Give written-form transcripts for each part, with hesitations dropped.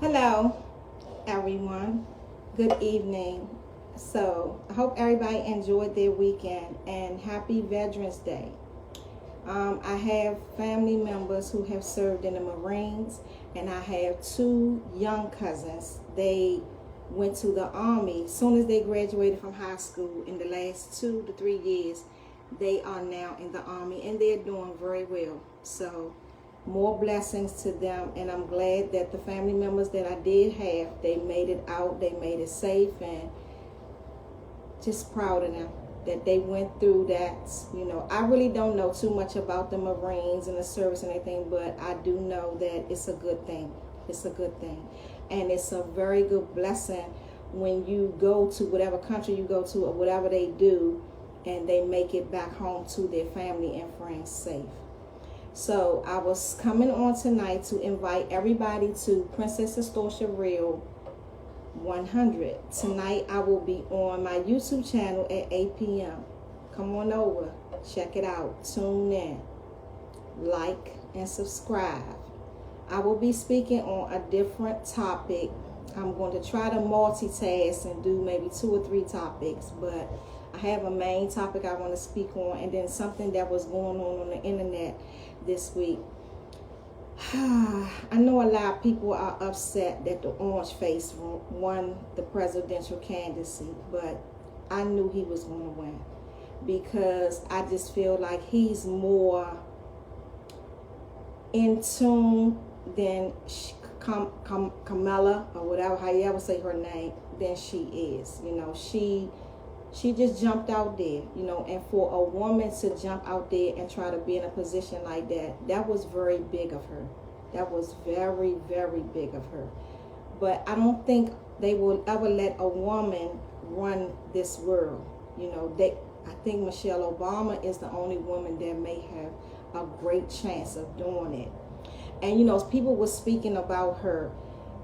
Hello, everyone. Good evening. So, I hope everybody enjoyed their weekend and happy Veterans Day. I have family members who have served in the Marines, and I have two young cousins. They went to the Army. As soon as they graduated from high school in the last 2 to 3 years, they are now in the Army and they're doing very well. So, more blessings to them, and I'm glad that the family members that I did have, they made it out, they made it safe, and just proud of them that they went through that. I really don't know too much about the Marines and the service and anything, but I do know that it's a good thing. It's a good thing. And it's a very good blessing when you go to whatever country you go to or whatever they do and they make it back home to their family and friends safe. So I was coming on tonight to invite everybody to Princess Astoria Real 100. Tonight I will be on my YouTube channel at 8 p.m. Come on over, check it out, tune in, like and subscribe. I will be speaking on a different topic. I'm going to try to multitask and do maybe 2 or 3 topics, but I have a main topic I want to speak on, and then something that was going on the internet this week. I know a lot of people are upset that the orange face won the presidential candidacy, but I knew he was going to win because I just feel like he's more in tune than Kamala, or whatever, how you ever say her name, than she is. She just jumped out there, and for a woman to jump out there and try to be in a position like that, that was very big of her. That was very, very big of her. But I don't think they will ever let a woman run this world. I think Michelle Obama is the only woman that may have a great chance of doing it. And people were speaking about her.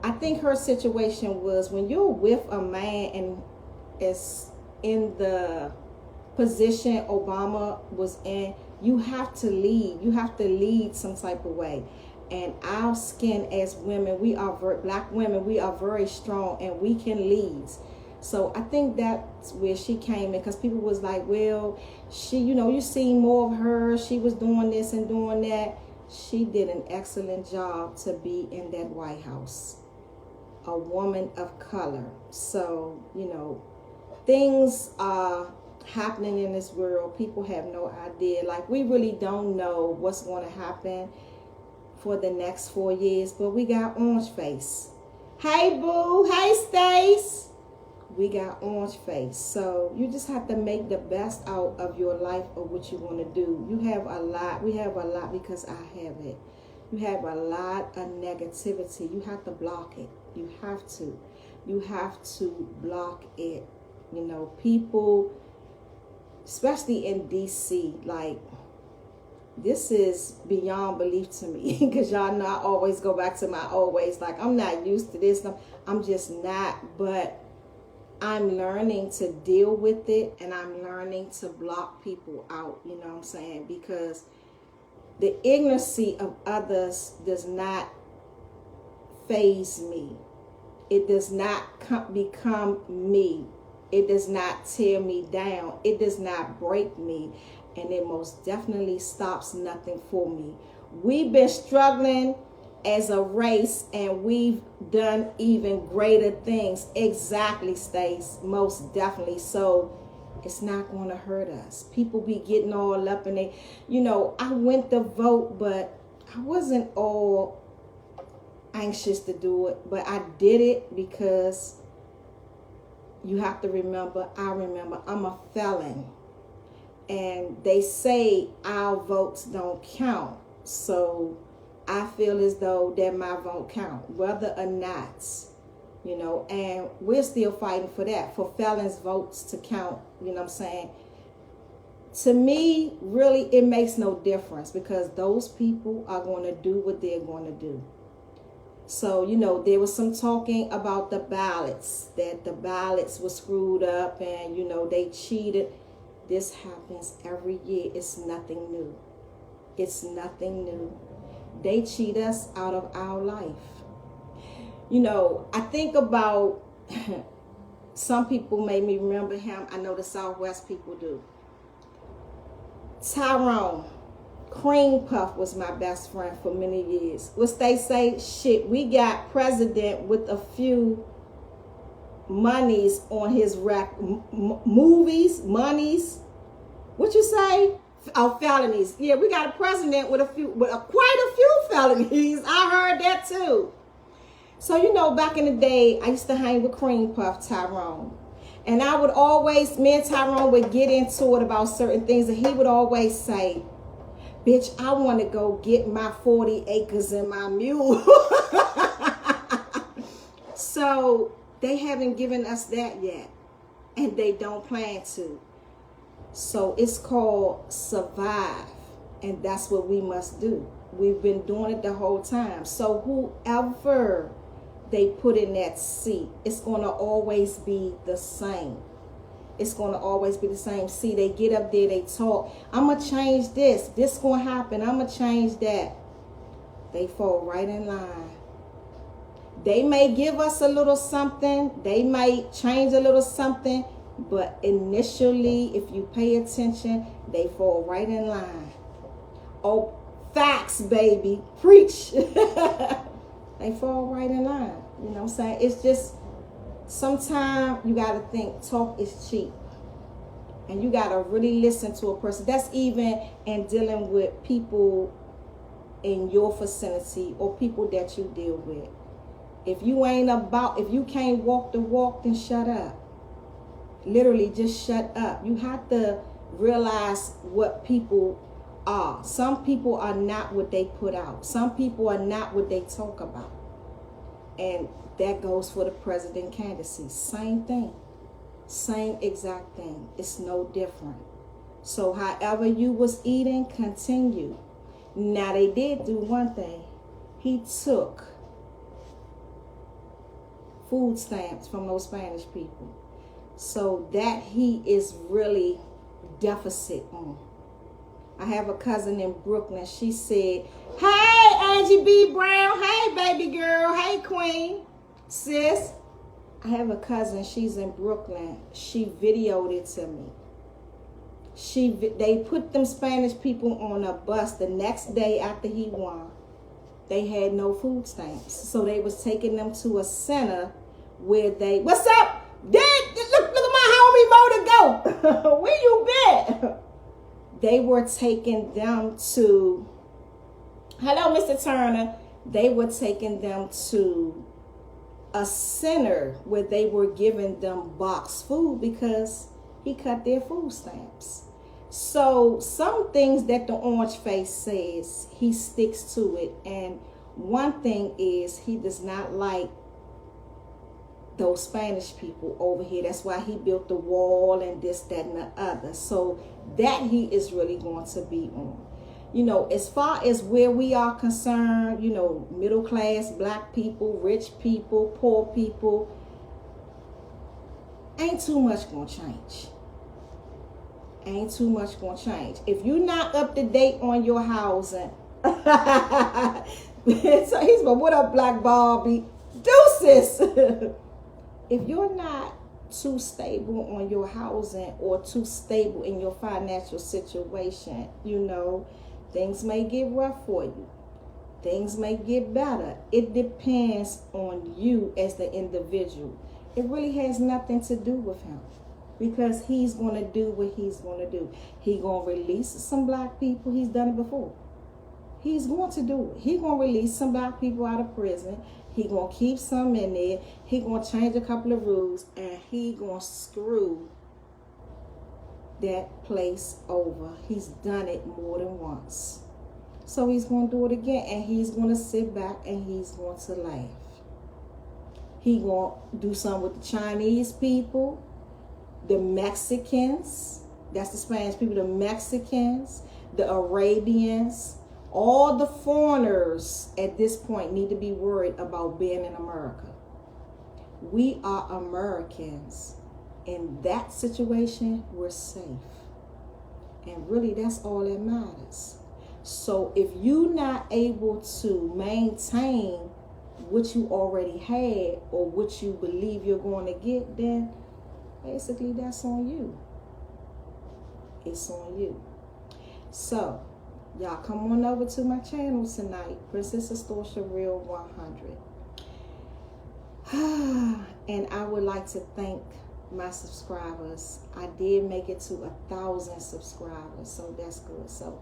I think her situation was, when you're with a man and it's in the position Obama was in, you have to lead. You have to lead some type of way. And our skin as women, black women, we are very strong and we can lead. So I think that's where she came in, because people was like, well, she, you see more of her. She was doing this and doing that. She did an excellent job to be in that White House. A woman of color. So, things are happening in this world. People have no idea. Like, we really don't know what's going to happen for the next 4 years, but we got orange face. Hey boo, hey Stace. We got orange face. So you just have to make the best out of your life or what you want to do. You have a lot. We have a lot, because I have it. You have a lot of negativity. You have to block it. You have to. You have to block it. People, especially in DC, like, this is beyond belief to me, because y'all know I always go back to my old ways. Like, I'm not used to this. I'm just not. But I'm learning to deal with it, and I'm learning to block people out. You know what I'm saying? Because the ignorancy of others does not faze me. It does not become me. It does not tear me down. It does not break me. And it most definitely stops nothing for me. We've been struggling as a race, and we've done even greater things. Exactly, Stace. Most definitely. So it's not going to hurt us. People be getting all up, and I went to vote, but I wasn't all anxious to do it. But I did it because you have to remember, I'm a felon. And they say our votes don't count. So I feel as though that my vote count, whether or not, and we're still fighting for that, for felons' votes to count. You know what I'm saying? To me, really, it makes no difference, because those people are going to do what they're going to do. So, there was some talking about the ballots, that the ballots were screwed up and, they cheated. This happens every year. It's nothing new. It's nothing new. They cheat us out of our life. You know, I think about some people made me remember him. I know the Southwest people do. Tyrone. Cream Puff was my best friend for many years. What they say, shit, we got president with a few monies on his movies, monies. What you say? Oh, felonies. Yeah, we got a president with quite a few felonies. I heard that too. So, you know, back in the day, I used to hang with Cream Puff, Tyrone. And I would always, me and Tyrone would get into it about certain things. And he would always say, bitch, I want to go get my 40 acres and my mule. So they haven't given us that yet. And they don't plan to. So it's called survive. And that's what we must do. We've been doing it the whole time. So whoever they put in that seat, it's going to always be the same. It's going to always be the same. See, they get up there, they talk. I'm going to change this. This going to happen. I'm going to change that. They fall right in line. They may give us a little something. They might change a little something. But initially, if you pay attention, they fall right in line. Oh, facts, baby. Preach. They fall right in line. You know what I'm saying? It's just, sometimes you got to think talk is cheap. And you got to really listen to a person. That's even in dealing with people in your vicinity or people that you deal with. If you can't walk the walk, then shut up. Literally, just shut up. You have to realize what people are. Some people are not what they put out. Some people are not what they talk about. And that goes for the president candidacy. Same thing. Same exact thing. It's no different. So however you was eating, continue. Now they did do one thing. He took food stamps from those Spanish people. So that he is really deficit on. I have a cousin in Brooklyn. She said, hey, Angie B. Brown. Hey, baby girl. Hey, queen. Sis. I have a cousin. She's in Brooklyn. She videoed it to me. They put them Spanish people on a bus the next day after he won. They had no food stamps. So they was taking them to a center where they, what's up? Dad, look at my homie Mo to go. Where you been? They were taking them to, hello, Mr. Turner. They were taking them to a center where they were giving them boxed food because he cut their food stamps. So some things that the orange face says, he sticks to it. And one thing is he does not like those Spanish people over here. That's why he built the wall and this, that, and the other. So that he is really going to be on. You know, as far as where we are concerned, you know, middle class, black people, rich people, poor people, ain't too much going to change. Ain't too much going to change. If you're not up to date on your housing, so he's like, what up, Black Barbie? Deuces. If you're not too stable on your housing or too stable in your financial situation, you know, things may get rough for you. Things may get better. It depends on you as the individual. It really has nothing to do with him because he's going to do what he's going to do. He's going to release some black people. He's done it before. He's going to do it. He's going to release some black people out of prison. He gonna keep some in there. He gonna change a couple of rules, and he gonna screw that place over. He's done it more than once, so he's gonna do it again, and he's gonna sit back and he's going to laugh. He gonna do something with the Chinese people, the Mexicans. That's the Spanish people. The Mexicans, the Arabians. All the foreigners at this point need to be worried about being in America. We are Americans. In that situation, we're safe. And really, that's all that matters. So if you're not able to maintain what you already had or what you believe you're going to get, then basically that's on you. It's on you. So, y'all come on over to my channel tonight, Princess Astocia Real 100. And I would like to thank my subscribers. I did make it to 1,000 subscribers, so that's good. So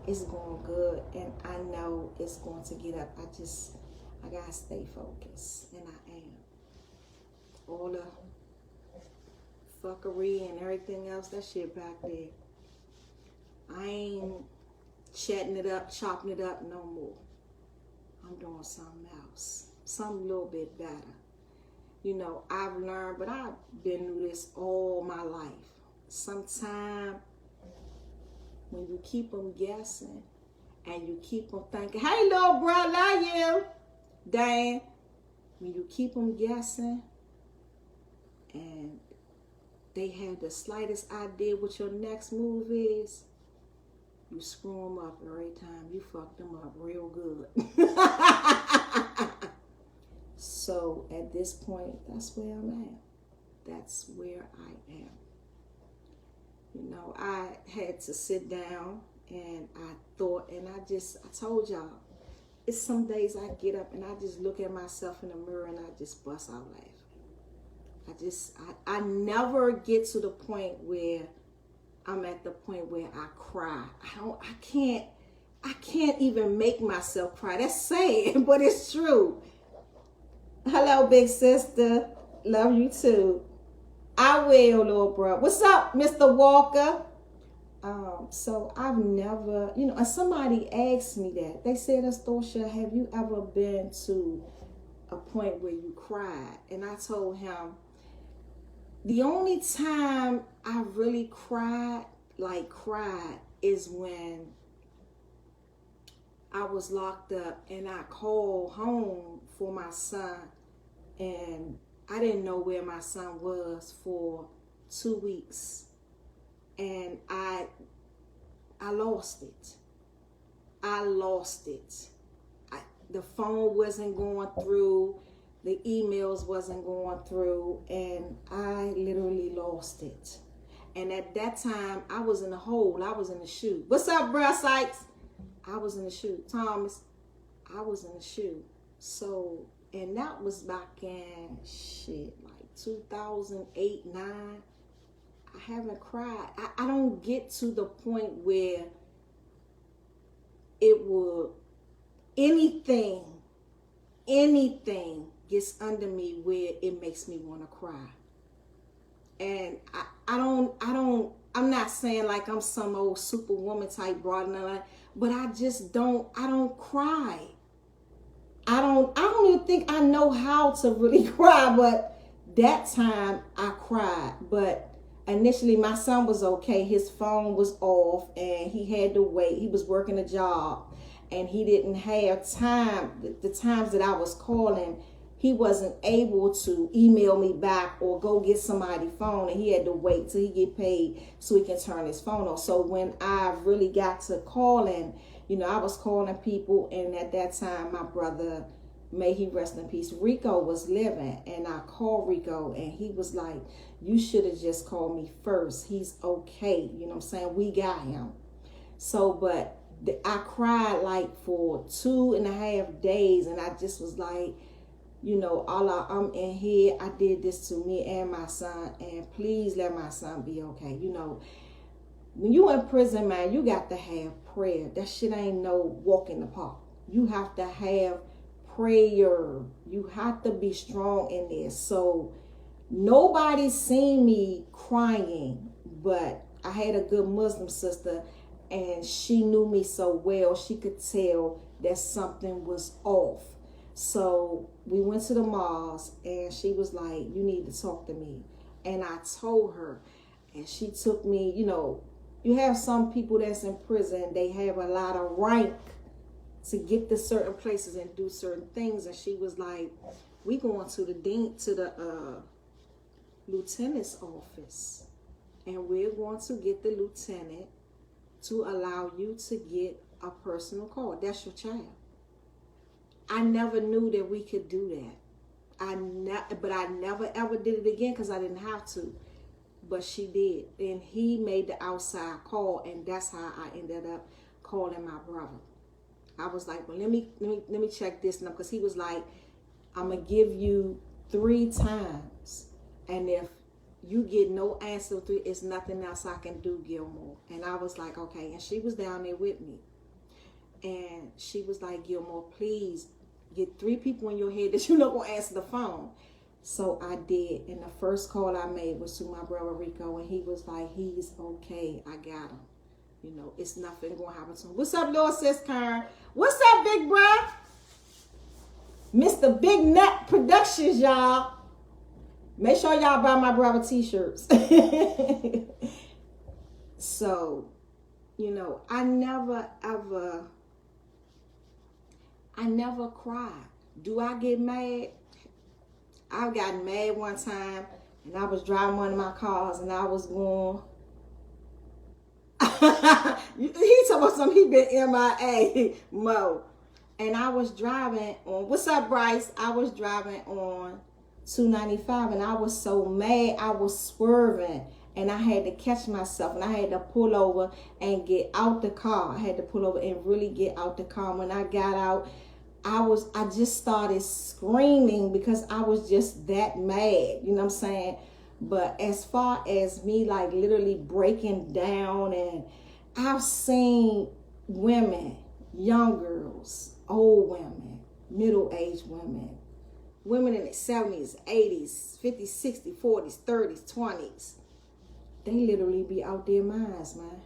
it's going good, and I know it's going to get up. I gotta stay focused, and I am. All the fuckery and everything else, that shit back there. I ain't chatting it up, chopping it up no more. I'm doing something else, something a little bit better. You know, I've learned, but I've been through this all my life. Sometimes when you keep them guessing and you keep them thinking, hey, little bro, love you. Dan, when you keep them guessing and they have the slightest idea what your next move is, you screw them up every time. You fuck them up real good. So at this point, that's where I'm at. That's where I am. You know, I had to sit down and I thought, and I told y'all, it's some days I get up and I just look at myself in the mirror and I just bust out laughing. I never get to the point where I'm at the point where I cry. I can't even make myself cry. That's sad, but it's true. Hello, big sister. Love you too. I will, little bro. What's up, Mr. Walker? So I've never, you know, and somebody asked me that. They said, Astocia, have you ever been to a point where you cried? And I told him, the only time I really cried, is when I was locked up and I called home for my son, and I didn't know where my son was for 2 weeks, and I lost it. The phone wasn't going through, the emails wasn't going through, and I literally lost it. And at that time, I was in the hole. I was in the shoe. What's up, bruh, Sykes? I was in the shoe. Thomas, I was in the shoe. So, and that was back in, 2008, 9. I haven't cried. I don't get to the point where it will, anything gets under me where it makes me want to cry. And I'm not saying like I'm some old superwoman type broad, but I don't cry. I don't even think I know how to really cry, but that time I cried. But initially my son was okay. His phone was off and he had to wait. He was working a job and he didn't have time. The times that I was calling, he wasn't able to email me back or go get somebody's phone, and he had to wait till he get paid so he can turn his phone off. So when I really got to calling, you know, I was calling people, and at that time, my brother, may he rest in peace, Rico was living, and I called Rico, and he was like, you should have just called me first. He's okay. You know what I'm saying? We got him. So, but I cried like for 2.5 days, and I just was like, you know, Allah, I'm in here. I did this to me and my son, and please let my son be okay. You know, when you in prison, man, you got to have prayer. That shit ain't no walk in the park. You have to have prayer. You have to be strong in there. So nobody's seen me crying, but I had a good Muslim sister, and she knew me so well. She could tell that something was off. So we went to the mosque, and she was like, you need to talk to me. And I told her, and she took me. You know, you have some people that's in prison, they have a lot of rank to get to certain places and do certain things. And she was like, we going to the lieutenant's office, and we're going to get the lieutenant to allow you to get a personal call. That's your child. I never knew that we could do that. But I never ever did it again because I didn't have to. But she did, and he made the outside call, and that's how I ended up calling my brother. I was like, well, let me check this now, because he was like, I'm gonna give you 3 times, and if you get no answer 3, it's nothing else I can do, Gilmore. And I was like, okay. And she was down there with me, and she was like, Gilmore, please get 3 people in your head that you're not gonna answer the phone. So I did, and the first call I made was to my brother Rico, and he was like, he's okay, I got him. You know, it's nothing gonna happen to him. What's up, Lord, sis Karen? What's up, big bruh? Mr. Big Nut Productions, y'all. Make sure y'all buy my brother t-shirts. So, you know, I never cried. Do I get mad? I got mad one time, and I was driving one of my cars, and I was going. He talking about something. He been MIA, Mo. And I was driving on. What's up, Bryce? I was driving on 295, and I was so mad. I was swerving, and I had to catch myself, and I had to pull over and get out the car. I had to pull over and really get out the car. When I got out, I just started screaming because I was just that mad, you know what I'm saying? But as far as me like literally breaking down, and I've seen women, young girls, old women, middle-aged women, women in their 70s, 80s, 50s, 60s, 40s, 30s, 20s. They literally be out their minds, man.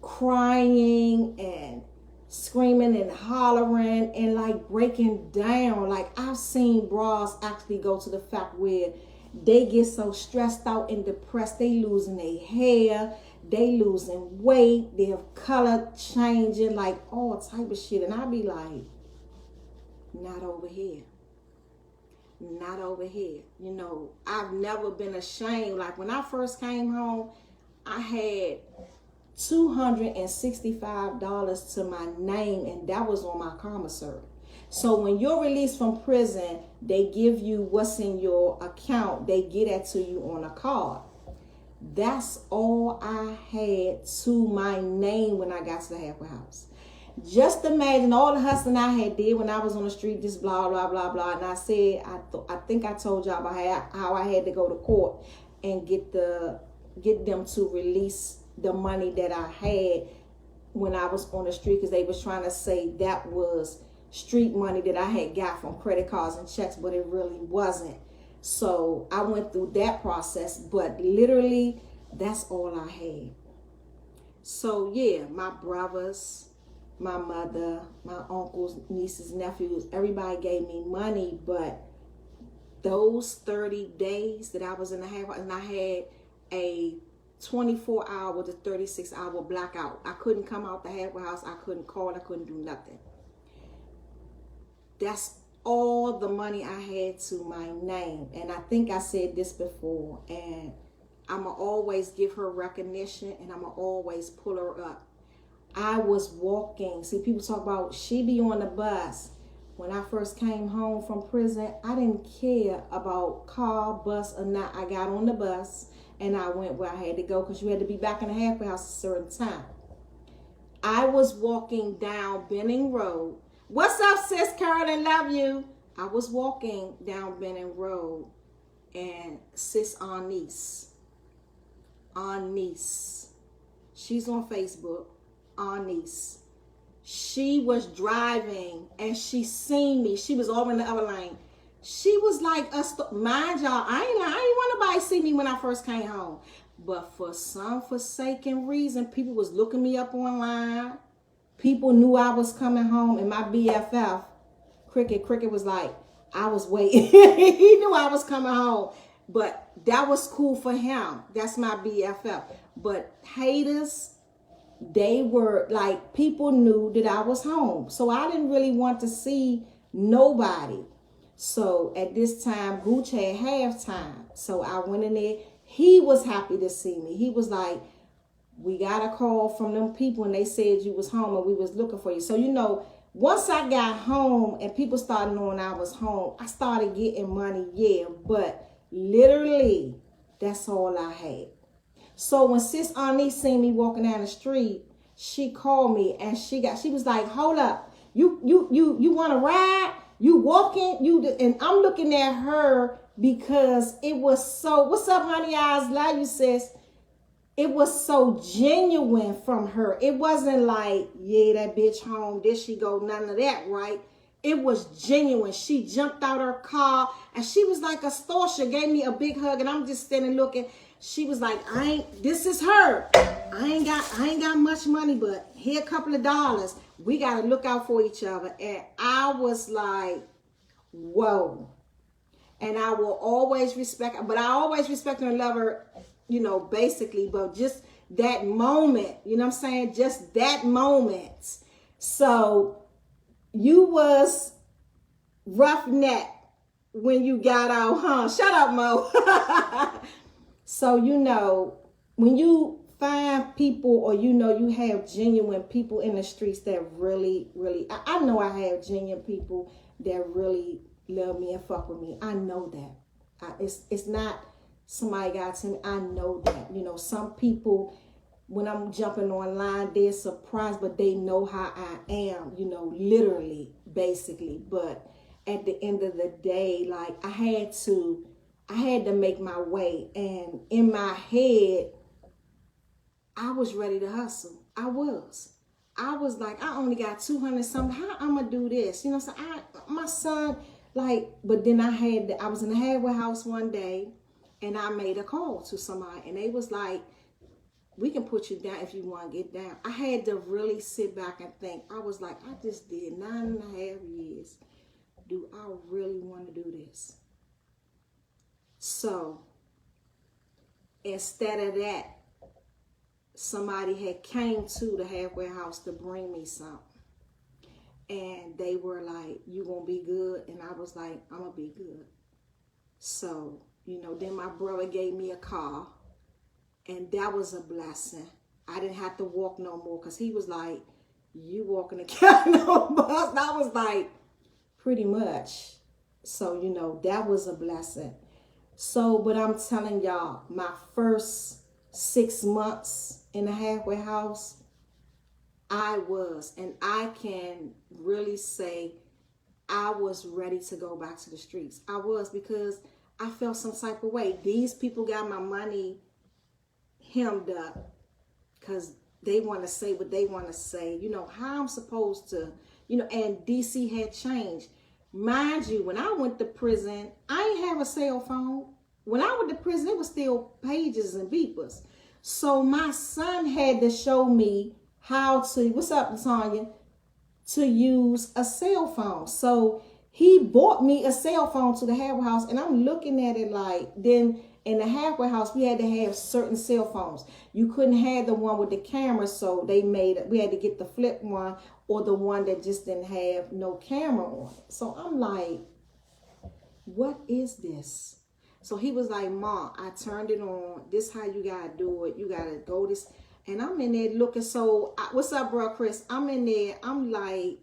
Crying and screaming and hollering and like breaking down. Like I've seen bras actually go to the fact where they get so stressed out and depressed, they losing their hair, they losing weight, their color changing, like all type of shit. And I be like, not over here. Not over here. You know, I've never been ashamed. Like when I first came home, I had $265 to my name, and that was on my commissary. So when you're released from prison, they give you what's in your account. They get that to you on a card. That's all I had to my name when I got to the halfway house. Just imagine all the hustling I had did when I was on the street, just blah, blah, blah, blah. And I said, I think I told y'all about how I had to go to court and get them to release the money that I had when I was on the street, because they was trying to say that was street money that I had got from credit cards and checks, but it really wasn't. So I went through that process, but literally that's all I had. So yeah, my brothers, my mother, my uncles, nieces, nephews, everybody gave me money, but those 30 days that I was in the halfway, and I had a 24-hour to 36-hour blackout. I couldn't come out the halfway house. I couldn't call. I couldn't do nothing. That's all the money I had to my name. And I think I said this before, and I'm going to always give her recognition, and I'm going to always pull her up. I was walking. See, people talk about she be on the bus. When I first came home from prison, I didn't care about car, bus, or not. I got on the bus, and I went where I had to go, because you had to be back in the halfway house at a certain time. I was walking down Benning Road. What's up, sis Carolyn? Love you. I was walking down Benning Road, and sis Anise, she's on Facebook, Anise. She was driving, and she seen me. She was over in the other lane. She was like, mind y'all, I ain't want nobody to see me when I first came home. But for some forsaken reason, people was looking me up online. People knew I was coming home, and my BFF, Cricket was like, I was waiting. He knew I was coming home. But that was cool for him. That's my BFF. But haters, they were like, people knew that I was home. So I didn't really want to see nobody. So at this time, Gooch had halftime. So I went in there. He was happy to see me. He was like, we got a call from them people, and they said you was home, and we was looking for you. So, you know, once I got home and people started knowing I was home, I started getting money, yeah, but literally, that's all I had. So when Sis Arnie seen me walking down the street, she called me and she was like, hold up, you want to ride? You walking? And I'm looking at her because it was so, what's up, honey eyes? Love you, sis. It was so genuine from her. It wasn't like, yeah, that bitch home, there she go, none of that, right? It was genuine. She jumped out her car and she was like a Storsha, gave me a big hug, and I'm just standing looking. She was like, this is her. I ain't got much money, but here a couple of dollars. We gotta look out for each other. And I was like, whoa. And I will always respect her, but I always respect her and love her, you know, basically, but just that moment, you know what I'm saying? Just that moment. So you was roughneck when you got out, huh? Shut up, Mo. So, you know, when you find people, or, you know, you have genuine people in the streets that really, I know I have genuine people that really love me and fuck with me. I know that. It's not somebody got to me. I know that. You know, some people, when I'm jumping online, they're surprised, but they know how I am, you know, literally, basically. But at the end of the day, like, I had to make my way. And in my head, I was ready to hustle. I was like, I only got 200 something. How I'm gonna do this? You know what I'm saying? My son, like, but then I was in the halfway house one day and I made a call to somebody and they was like, we can put you down if you want to get down. I had to really sit back and think. I was like, I just did 9.5 years. Do I really want to do this? So instead of that, somebody had came to the halfway house to bring me something. And they were like, you gonna be good? And I was like, I'm gonna be good. So, you know, then my brother gave me a car. And that was a blessing. I didn't have to walk no more, because he was like, you walking the Cano bus? And I was like, pretty much. So, you know, that was a blessing. So, but I'm telling y'all, my first 6 months in the halfway house, and I can really say I was ready to go back to the streets. I was, because I felt some type of way. These people got my money hemmed up because they want to say what they want to say. You know, how I'm supposed to, you know, and DC had changed. Mind you, when I went to prison, I didn't have a cell phone. When I went to prison, it was still pages and beepers. So my son had to show me how to, what's up, Tanya, to use a cell phone. So he bought me a cell phone to the halfway house, and I'm looking at it like, then in the halfway house, we had to have certain cell phones. You couldn't have the one with the camera, so we had to get the flip one, or the one that just didn't have no camera on it. So I'm like, what is this? So he was like, Mom, I turned it on. This how you gotta do it. You gotta go this. And I'm in there looking. So what's up, bro, Chris? I'm in there. I'm like,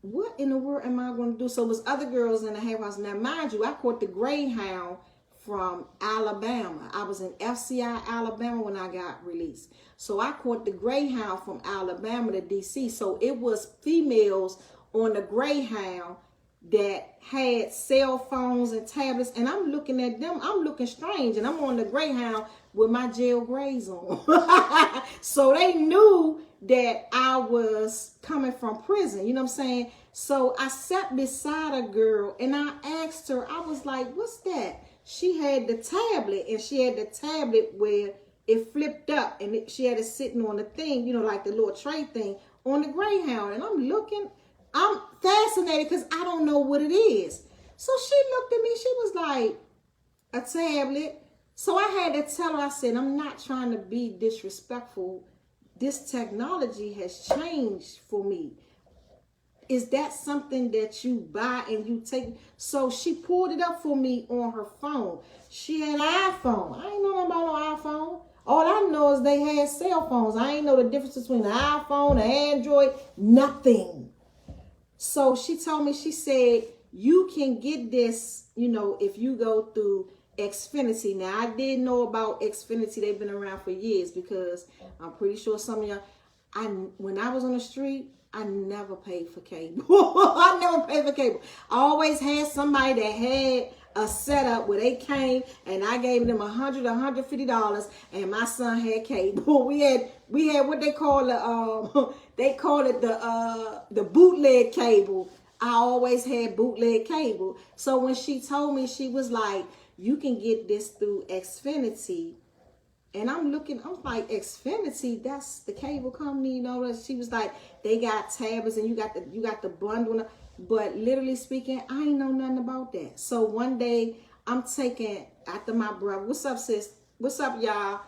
what in the world am I going to do? So there's other girls in the half house. Now, mind you, I caught the Greyhound from Alabama. I was in FCI, Alabama when I got released. So I caught the Greyhound from Alabama to DC. So it was females on the Greyhound that had cell phones and tablets, and I'm looking at them. I'm looking strange, and I'm on the Greyhound with my jail grays on. So they knew that I was coming from prison, you know what I'm saying? So I sat beside a girl and I asked her, I was like, what's that? She had the tablet, and she had the tablet where it flipped up, and she had it sitting on the thing, you know, like the little tray thing on the Greyhound. And I'm looking, I'm fascinated because I don't know what it is. So she looked at me, she was like, a tablet. So I had to tell her, I said, I'm not trying to be disrespectful. This technology has changed for me. Is that something that you buy and you take? So she pulled it up for me on her phone. She had an iPhone. I ain't know nothing about no iPhone. All I know is they had cell phones. I ain't know the difference between an iPhone, an Android, nothing. So she told me, she said, you can get this, if you go through Xfinity. Now, I did know about Xfinity. They've been around for years, because I'm pretty sure some of y'all, when I was on the street, I never paid for cable. I never paid for cable. I always had somebody that had a setup where they came and I gave them $100, $150, and my son had cable. We had what they call they call it the bootleg cable. I always had bootleg cable. So when she told me, she was like, you can get this through Xfinity. And I'm like, Xfinity, that's the cable company, She was like, they got tablets and you got the bundle. But literally speaking, I ain't know nothing about that. So one day I'm taking, after my brother, what's up, sis? What's up, y'all?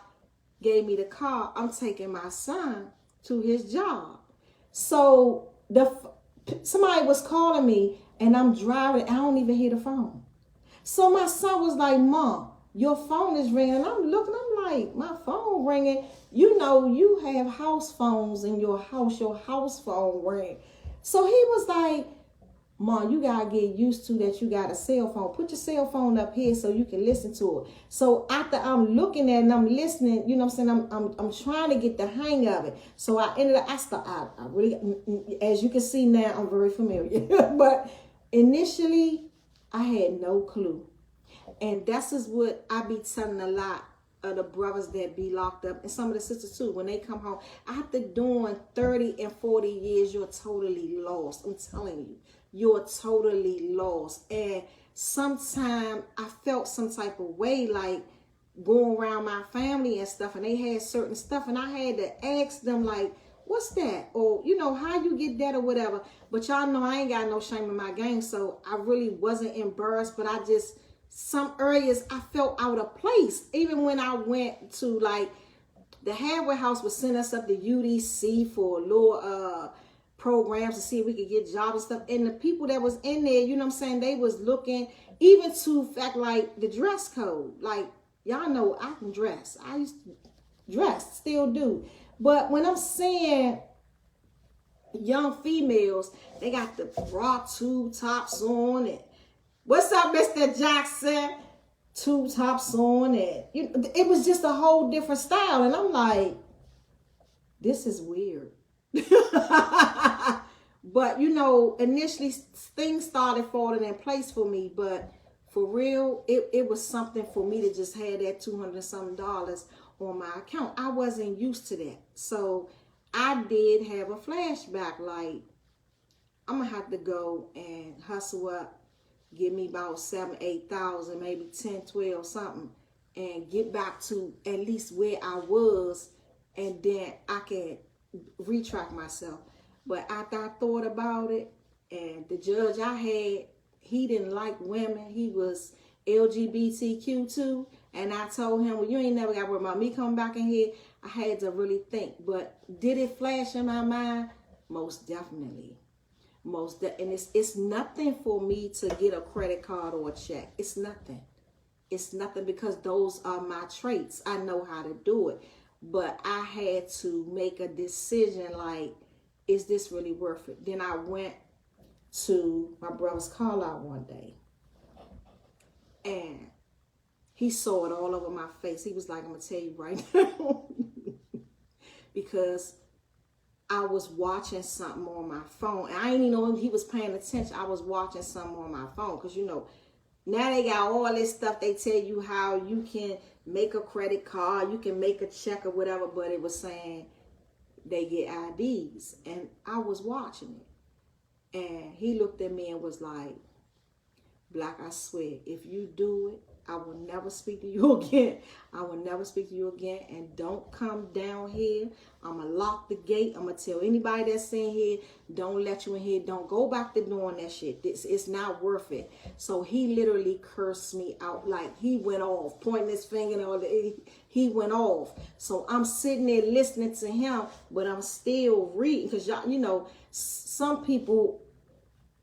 Gave me the car. I'm taking my son to his job. So somebody was calling me and I'm driving. I don't even hear the phone. So my son was like, Mom, your phone is ringing. And I'm looking, I'm like, my phone ringing. You have house phones in your house phone ring. So he was like, Mom, you gotta get used to that. You got a cell phone. Put your cell phone up here so you can listen to it. So after I'm looking at it and I'm listening, you know what I'm saying? I'm trying to get the hang of it. So I really, as you can see now, I'm very familiar. But initially, I had no clue. And that's is what I be telling a lot of the brothers that be locked up, and some of the sisters too, when they come home. After doing 30 and 40 years, you're totally lost. I'm telling you, you're totally lost. And sometimes I felt some type of way, like going around my family and stuff, and they had certain stuff, and I had to ask them, like, what's that? Or, how you get that or whatever. But y'all know I ain't got no shame in my game, so I really wasn't embarrassed, but some areas I felt out of place. Even when I went to, like, the Hadwell House would send us up to UDC for little programs to see if we could get jobs and stuff. And the people that was in there, you know what I'm saying, they was looking, even to fact, like the dress code. Like, y'all know I can dress. I used to dress, still do. But when I'm seeing young females, they got the bra tube tops on it. What's up, Mr. Jackson? Tube tops on it. It was just a whole different style. And I'm like, this is weird. But, initially things started falling in place for me. But for real, it was something for me to just have that $200 something on my account. I wasn't used to that. So I did have a flashback, like, I'm going to have to go and hustle up, give me about 7,000, 8,000, maybe 10, 12, something, and get back to at least where I was, and then I can retract myself. But after I thought about it, and the judge I had, he didn't like women. He was LGBTQ too. And I told him, well, you ain't never got to worry about me coming back in here. I had to really think. But did it flash in my mind? Most definitely. And it's nothing for me to get a credit card or a check. It's nothing. It's nothing, because those are my traits. I know how to do it. But I had to make a decision, like, is this really worth it? Then I went to my brother's call out one day, and he saw it all over my face. He was like, I'm going to tell you right now, because I was watching something on my phone. And I didn't even know he was paying attention. I was watching something on my phone, because, now they got all this stuff. They tell you how you can make a credit card, you can make a check or whatever, but it was saying they get IDs. And I was watching it. And he looked at me and was like, Black, I swear, if you do it, I will never speak to you again. I will never speak to you again. And don't come down here. I'm going to lock the gate. I'm going to tell anybody that's in here, don't let you in here. Don't go back to doing that shit. It's not worth it. So he literally cursed me out. Like, he went off, pointing his finger and all that. He went off. So I'm sitting there listening to him, but I'm still reading. Because, y'all, some people,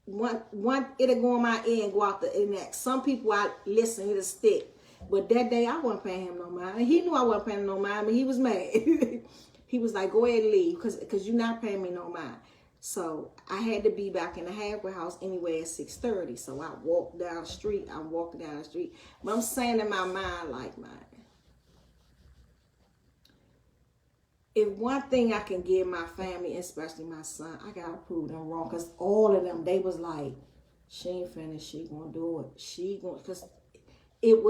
one it'll go on my ear and go out the next. Some people I listen, it'll stick. But that day I wasn't paying him no mind. And he knew I wasn't paying him no mind, but he was mad. He was like, go ahead and leave because you're not paying me no mind. So I had to be back in the halfway house anyway at 6:30. So I walked down the street. I'm walking down the street. But I'm saying in my mind, like, man, if one thing I can give my family, especially my son, I gotta prove them wrong. Because all of them, they was like, she ain't finished. She gonna do it. She gonna, because it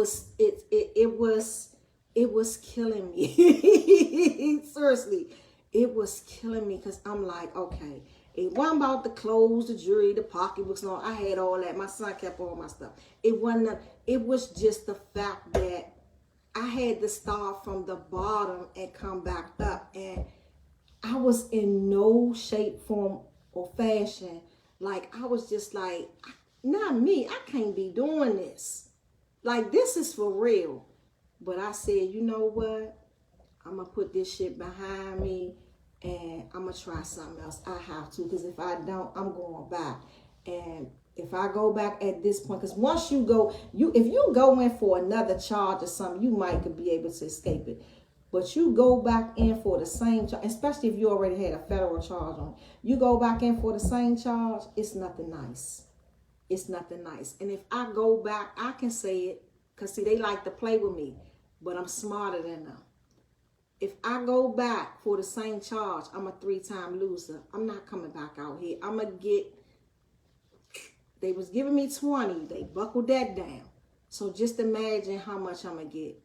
was killing me. Seriously, it was killing me because I'm like, okay, it wasn't about the clothes, the jewelry, the pocketbooks, and all. I had all that. My son kept all my stuff. It wasn't. It was just the fact that I had to start from the bottom and come back up, and I was in no shape, form, or fashion. Like I was just like, not me. I can't be doing this. Like this is for real. But I said, you know what? I'm going to put this shit behind me and I'm going to try something else. I have to, because if I don't, I'm going back. And if I go back at this point, because once you go, if you go in for another charge or something, you might could be able to escape it. But you go back in for the same charge, especially if you already had a federal charge on. You go back in for the same charge, it's nothing nice. It's nothing nice. And if I go back, I can say it, because see, they like to play with me. But I'm smarter than them. If I go back for the same charge, I'm a 3-time loser. I'm not coming back out here. I'm going to get, they was giving me 20. They buckled that down. So just imagine how much I'm going to get.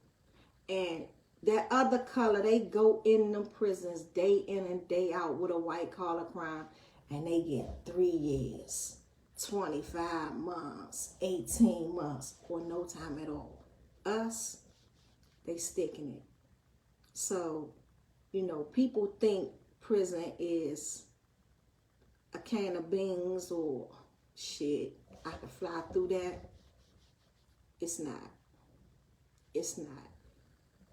And that other color, they go in them prisons day in and day out with a white collar crime. And they get 3 years, 25 months, 18 months, or no time at all. Us, they sticking it. So, you know, people think prison is a can of beans or shit. I can fly through that. It's not. It's not.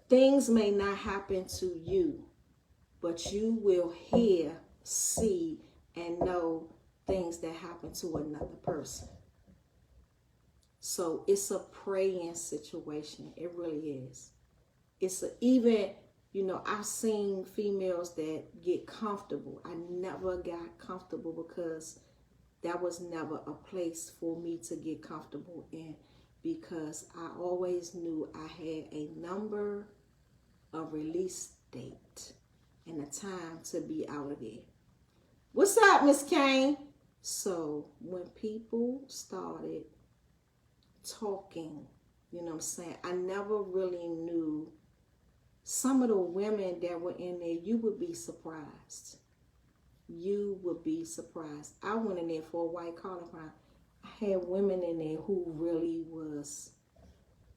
Things may not happen to you, but you will hear, see, and know things that happen to another person. So it's a praying situation. It really is. Even, you know, I've seen females that get comfortable. I never got comfortable because that was never a place for me to get comfortable in, because I always knew I had a number, a release date, and a time to be out of there. What's up, Miss Kane? So when people started talking, you know what I'm saying, I never really knew. Some of the women that were in there, you would be surprised. You would be surprised. I went in there for a white collar crime. I had women in there who really was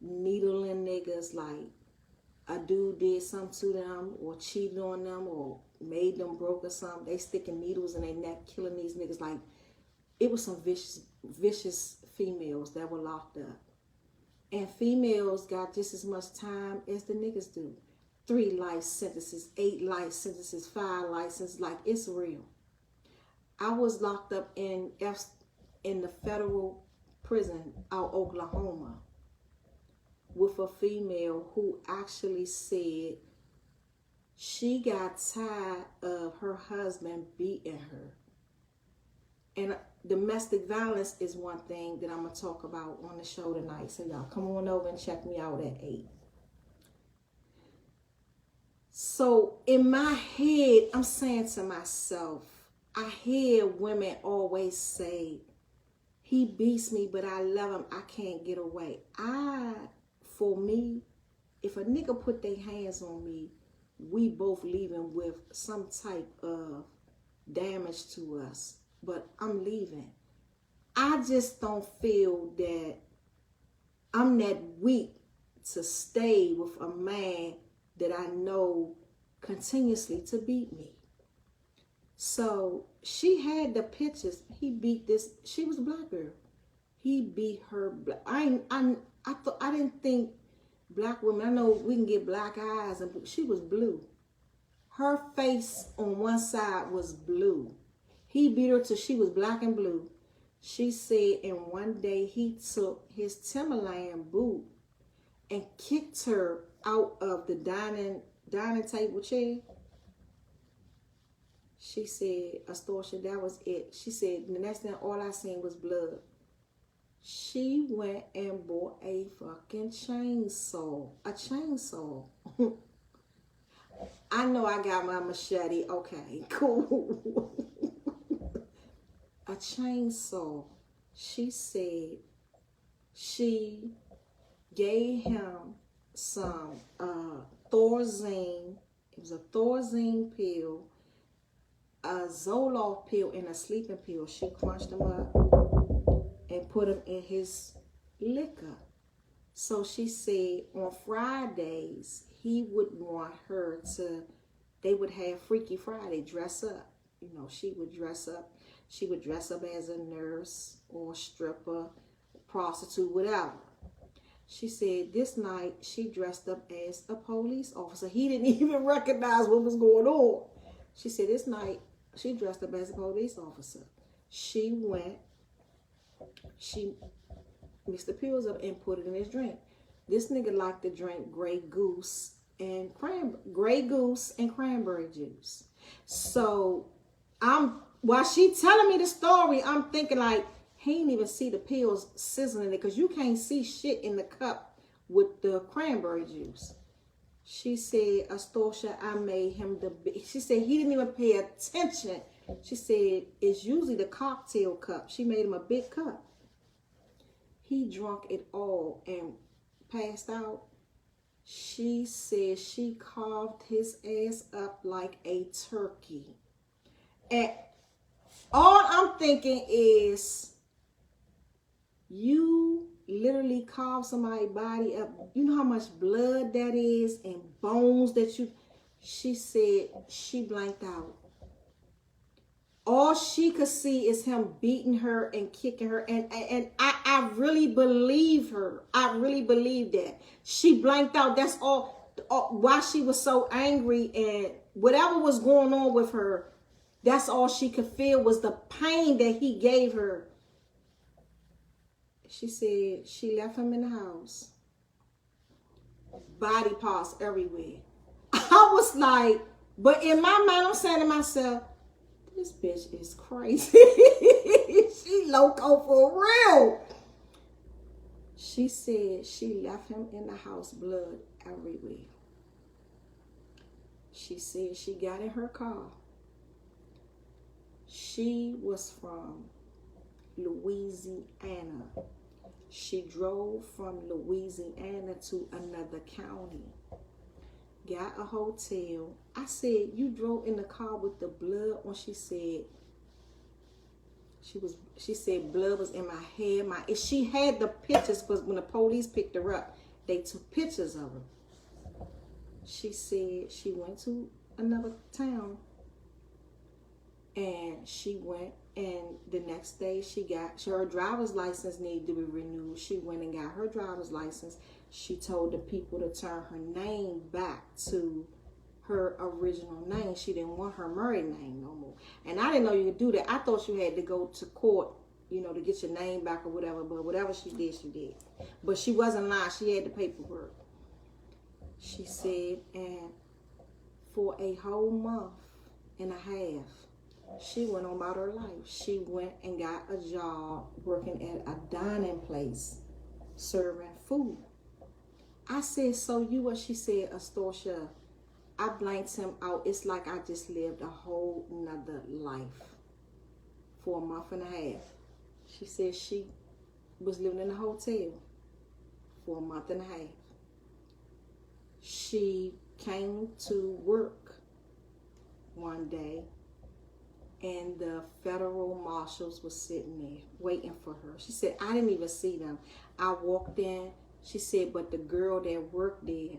needling niggas, like a dude did something to them or cheated on them or made them broke or something. They sticking needles in their neck, killing these niggas. Like, it was some vicious females that were locked up. And females got just as much time as the niggas do. 3 life sentences, 8 life sentences, 5 life sentences. Like, it's real. I was locked up in the federal prison out Oklahoma with a female who actually said she got tired of her husband beating her. And domestic violence is one thing that I'm going to talk about on the show tonight. So y'all come on over and check me out at 8. So in my head, I'm saying to myself, I hear women always say, he beats me, but I love him. I can't get away. For me, if a nigga put their hands on me, we both leaving with some type of damage to us. But I'm leaving. I just don't feel that I'm that weak to stay with a man that I know continuously to beat me. So she had the pictures. He beat this. She was a black girl. He beat her. I didn't think black women. I know we can get black eyes, and she was blue. Her face on one side was blue. He beat her till she was black and blue. She said, and one day he took his Timberland boot and kicked her out of the dining table chair. She said, Astoria, that was it. She said, the next thing, all I seen was blood. She went and bought a fucking chainsaw. A chainsaw. I know I got my machete. Okay, cool. A chainsaw. She said she gave him some Thorazine. It was a Thorazine pill, a Zoloft pill, and a sleeping pill. She crunched them up and put them in his liquor. So she said on Fridays, he would want her to, they would have Freaky Friday, dress up. You know, she would dress up. She would dress up as a nurse or stripper, prostitute, whatever. She said this night she dressed up as a police officer. He didn't even recognize what was going on. She said this night she dressed up as a police officer. She went, she mixed the pills up and put it in his drink. This nigga liked to drink Grey Goose and cranberry juice. So while she telling me the story, I'm thinking like, he didn't even see the pills sizzling it, because you can't see shit in the cup with the cranberry juice. She said, Astoria, I made him she said he didn't even pay attention. She said it's usually the cocktail cup. She made him a big cup. He drunk it all and passed out. She said she carved his ass up like a turkey. And all I'm thinking is, you literally carve somebody's body up. You know how much blood that is and bones that you... She said she blanked out. All she could see is him beating her and kicking her. And I really believe her. I really believe that. She blanked out. That's all. Why she was so angry and whatever was going on with her, that's all she could feel was the pain that he gave her. She said she left him in the house. Body parts everywhere. I was like, but in my mind, I'm saying to myself, this bitch is crazy. She loco for real. She said she left him in the house, blood everywhere. She said she got in her car. She was from Louisiana. She drove from Louisiana to another county. Got a hotel. I said, you drove in the car with the blood on? She said blood was in my hair. She had the pictures, because when the police picked her up, they took pictures of her. She said she went to another town, and she went, and the next day her driver's license needed to be renewed. She went and got her driver's license. She told the people to turn her name back to her original name. She didn't want her married name no more. And I didn't know you could do that. I thought you had to go to court, you know, to get your name back or whatever. But whatever she did, she did. But she wasn't lying. She had the paperwork. She said, and for a whole month and a half, she went on about her life. She went and got a job working at a dining place, serving food. I said, so you what? She said, Astoria, I blanked him out. It's like I just lived a whole nother life for a month and a half. She said she was living in a hotel for a month and a half. She came to work one day, and the federal marshals was sitting there waiting for her. She said, I didn't even see them. I walked in. She said, but the girl that worked there,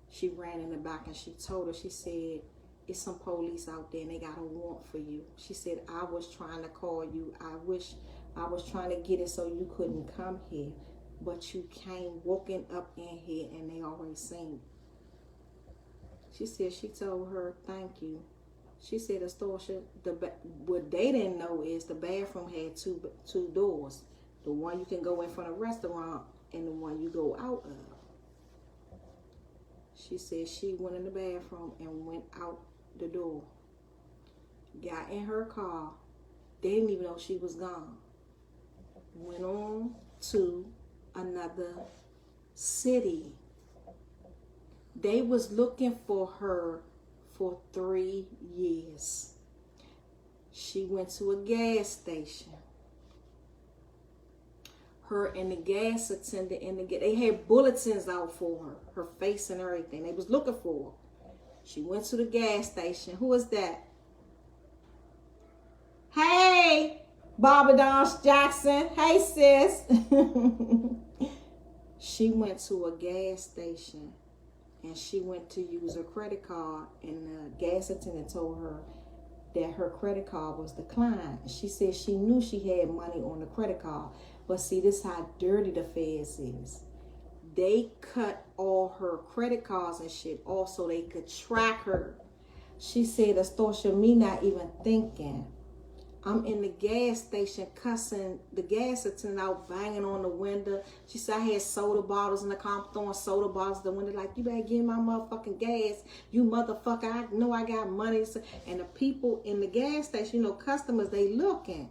she ran in the back and she told her, she said, it's some police out there and they got a warrant for you. She said, I was trying to call you. I wish I was trying to get it so you couldn't come here. But you came walking up in here and they already seen you. She said she told her, thank you. She said, Astoria, what they didn't know is the bathroom had two doors. The one you can go in from a restaurant and the one you go out of. She said she went in the bathroom and went out the door. Got in her car. They didn't even know she was gone. Went on to another city. They was looking for her for 3 years. She went to a gas station. Her and the gas attendant they had bulletins out for her face and everything. They was looking for her. She went to the gas station. Who is that? Hey, Barbara Dawn Jackson. Hey, sis. She went to a gas station and she went to use her credit card, and the gas attendant told her that her credit card was declined. She said she knew she had money on the credit card. But see, this is how dirty the feds is. They cut all her credit cards and shit off so they could track her. She said, extortion, me not even thinking. I'm in the gas station cussing the gas attendant out, banging on the window. She said, I had soda bottles in the car, I'm throwing soda bottles at the window like, you better give me my motherfucking gas, you motherfucker. I know I got money. And the people in the gas station, you know, customers, they looking.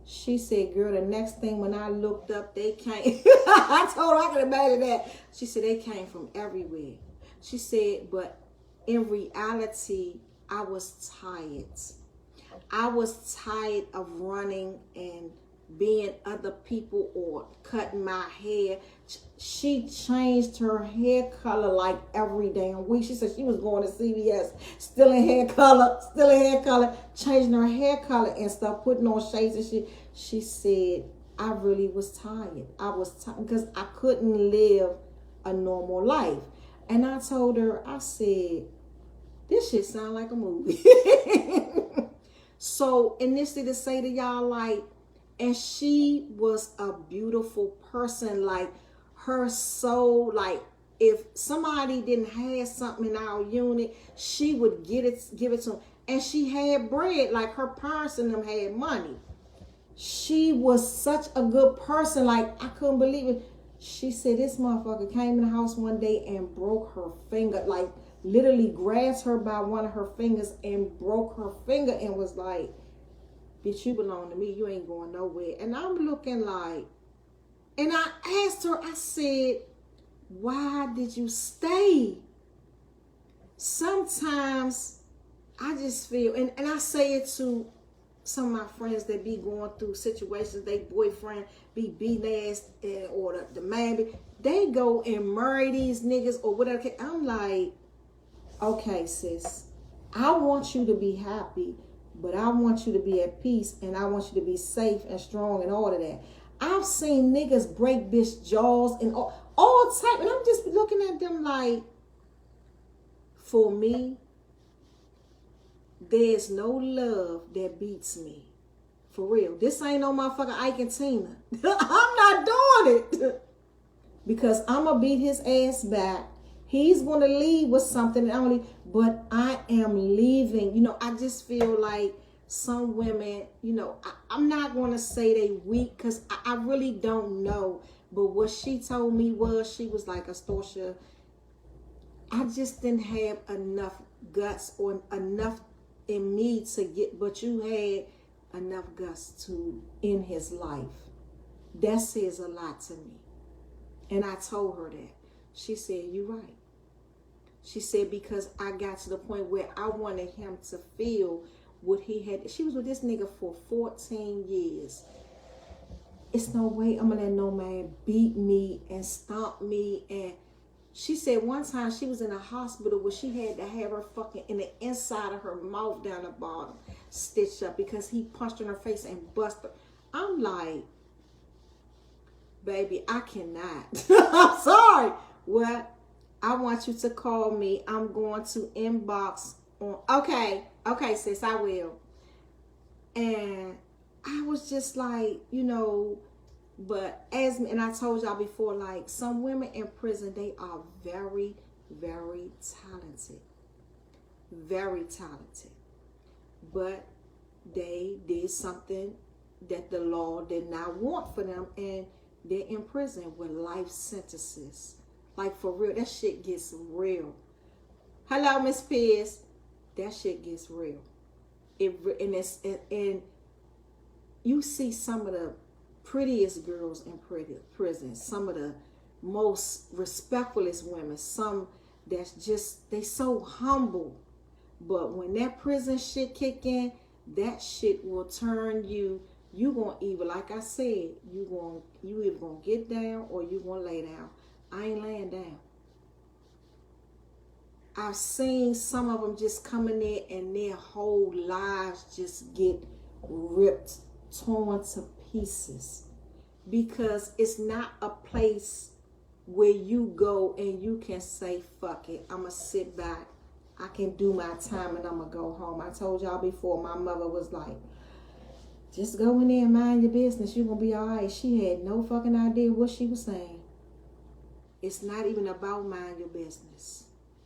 She said, girl, the next thing when I looked up, they came. I told her I could imagine that. She said, they came from everywhere. She said, but in reality, I was tired. I was tired of running and being other people or cutting my hair. She changed her hair color like every damn week. She said she was going to CVS, still in hair color, changing her hair color and stuff, putting on shades and shit. She said, I really was tired. I was tired because I couldn't live a normal life. And I told her, I said, this shit sound like a movie. So initially to say to y'all, like, and she was a beautiful person, like her soul, like if somebody didn't have something in our unit, she would give it to them. And she had bread, like her parents and them had money. She was such a good person, like I couldn't believe it. She said this motherfucker came in the house one day and broke her finger, like literally grabbed her by one of her fingers and broke her finger and was like, bitch, you belong to me. You ain't going nowhere. And I'm looking like, and I asked her, I said, why did you stay? Sometimes I just feel, and I say it to some of my friends that be going through situations, they boyfriend be beating ass or the man, they go and marry these niggas or whatever. I'm like, okay, sis, I want you to be happy, but I want you to be at peace, and I want you to be safe and strong and all of that. I've seen niggas break bitch jaws and all type, and I'm just looking at them like, for me, there's no love that beats me. For real. This ain't no motherfucker Ike and Tina. I'm not doing it. Because I'm going to beat his ass back. He's going to leave with something. But I am leaving. You know, I just feel like some women, you know, I'm not going to say they weak because I really don't know. But what she told me was, she was like, Astoria, I just didn't have enough guts or enough in me to get, but you had enough guts to end his life. That says a lot to me. And I told her that. She said, you're right. She said, because I got to the point where I wanted him to feel what he had. She was with this nigga for 14 years. It's no way I'm gonna let no man beat me and stomp me. And she said one time she was in a hospital where she had to have her fucking in the inside of her mouth down the bottom stitched up because he punched her in her face and busted her. I'm like, baby, I cannot. I'm sorry. What? I want you to call me. I'm going to inbox on. Okay, sis, I will. And I was just like, you know, but and I told y'all before, like some women in prison, they are very, very talented. Very talented. But they did something that the law did not want for them, and they're in prison with life sentences. Like, for real, that shit gets real. Hello, Miss Pierce. That shit gets real. And you see some of the prettiest girls in prison, some of the most respectfulest women, some that's just, they so humble. But when that prison shit kick in, that shit will turn you gonna either, like I said, you either gonna get down or you gonna lay down. I ain't laying down. I've seen some of them just come in there and their whole lives just get ripped, torn to pieces. Because it's not a place where you go and you can say, fuck it, I'm going to sit back. I can do my time and I'm going to go home. I told y'all before, my mother was like, just go in there and mind your business. You're going to be all right. She had no fucking idea what she was saying. It's not even about mind your business.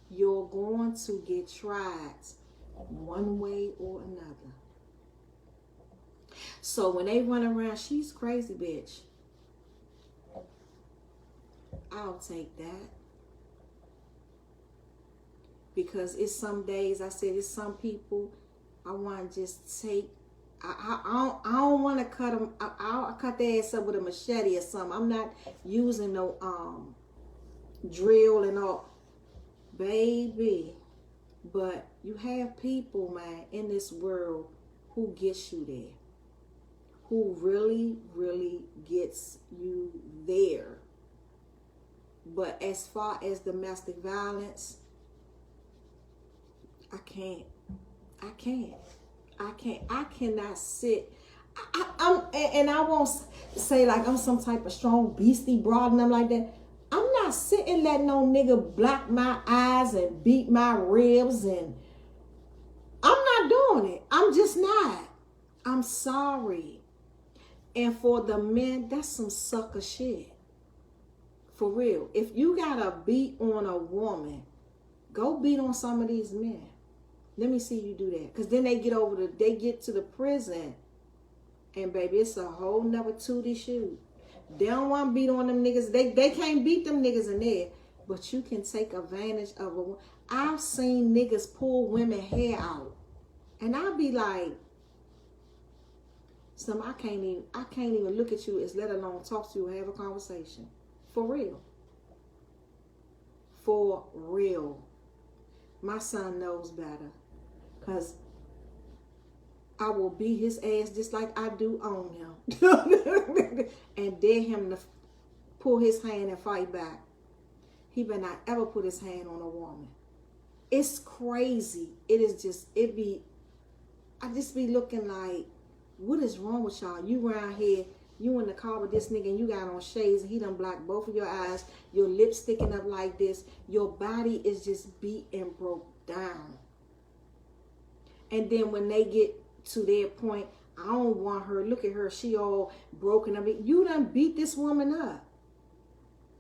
You're going to get tried one way or another. So when they run around, she's crazy, bitch. I'll take that. Because it's some days, I said, it's some people I want to just take. I don't want to cut them. I'll cut their ass up with a machete or something. I'm not using no drill and all. Baby, but you have people, man, in this world who gets you there, who really, really gets you there. But as far as domestic violence, I cannot sit. And I won't say like I'm some type of strong beastie broad and I'm like that. I'm not sitting letting no nigga block my eyes and beat my ribs, and I'm not doing it. I'm just not. I'm sorry. And for the men, that's some sucker shit. For real. If you gotta beat on a woman, go beat on some of these men. Let me see you do that. Because then they get to the prison, and baby, it's a whole nother tootie shoot. They don't want to beat on them niggas. They can't beat them niggas in there. But you can take advantage of a woman. I've seen niggas pull women hair out. And I'll be like, I can't even look at you, let alone talk to you or have a conversation. For real. For real. My son knows better. Because I will beat his ass just like I do on him. And dare him to pull his hand and fight back. He better not ever put his hand on a woman. It's crazy. It is just, I just be looking like, what is wrong with y'all? You around here, you in the car with this nigga and you got on shades and he done blocked both of your eyes, your lips sticking up like this. Your body is just beat and broke down. And then when they get to their point, I don't want her. Look at her. She all broken up. You done beat this woman up.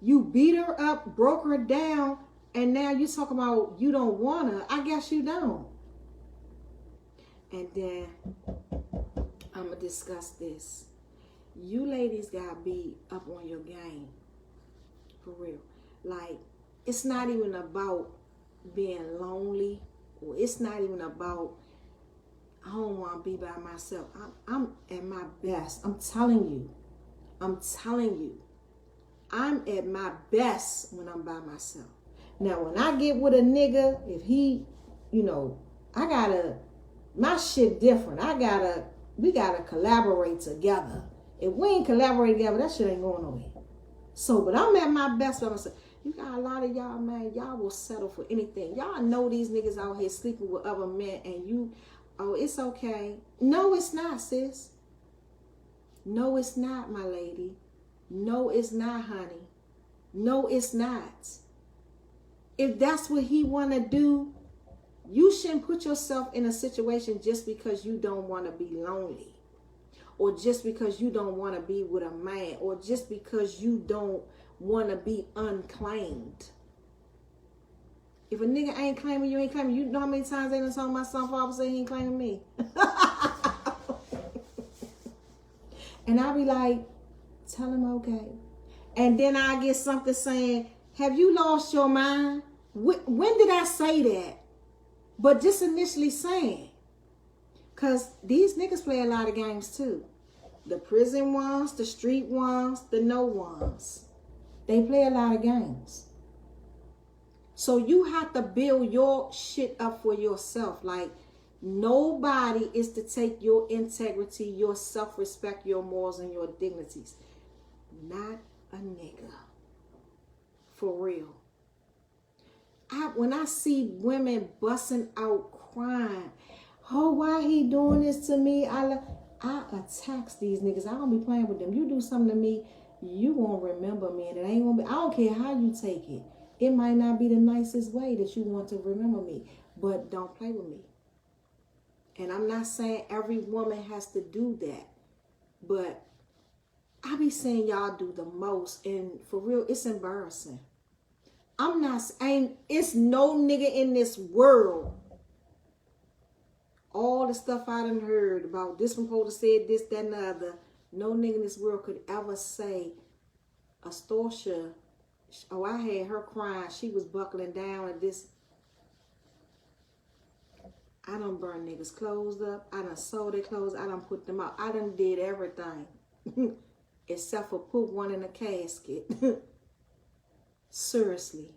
You beat her up, broke her down, and now you talk about you don't want her. I guess you don't. And then I'm going to discuss this. You ladies got to be up on your game. For real. Like, it's not even about being lonely, or it's not even about I don't want to be by myself. I'm at my best. I'm telling you. I'm at my best when I'm by myself. Now, when I get with a nigga, if he, my shit different. We gotta collaborate together. If we ain't collaborate together, that shit ain't going nowhere. So, but I'm at my best by myself. You got a lot of y'all, man, y'all will settle for anything. Y'all know these niggas out here sleeping with other men and you, oh, it's okay. No, it's not, sis. No, it's not, my lady. No, it's not, honey. No, it's not. If that's what he want to do, you shouldn't put yourself in a situation just because you don't want to be lonely. Or just because you don't want to be with a man. Or just because you don't want to be unclaimed. If a nigga ain't claiming you, ain't claiming. You know how many times they done told my son father say he ain't claiming me. And I be like, tell him okay. And then I get something saying Have you lost your mind? When did I say that? But just initially saying. Because these niggas play a lot of games too. The prison ones, the street ones, the no ones. They play a lot of games. So you have to build your shit up for yourself. Like, nobody is to take your integrity, your self-respect, your morals, and your dignities. Not a nigga. For real. When I see women busting out crying, oh, why he doing this to me? I attacks these niggas. I don't be playing with them. You do something to me, you won't remember me, and it ain't gonna be. I don't care how you take it. It might not be the nicest way that you want to remember me, but don't play with me. And I'm not saying every woman has to do that, but I be saying y'all do the most, and for real, it's embarrassing. It's no nigga in this world. All the stuff I done heard about this one supposed to said this, that, and the other. No nigga in this world could ever say Astoria, oh, I had her crying. She was buckling down and this. I done burned niggas' clothes up. I done sold their clothes. I done put them out. I done did everything. Except for put one in a casket. Seriously.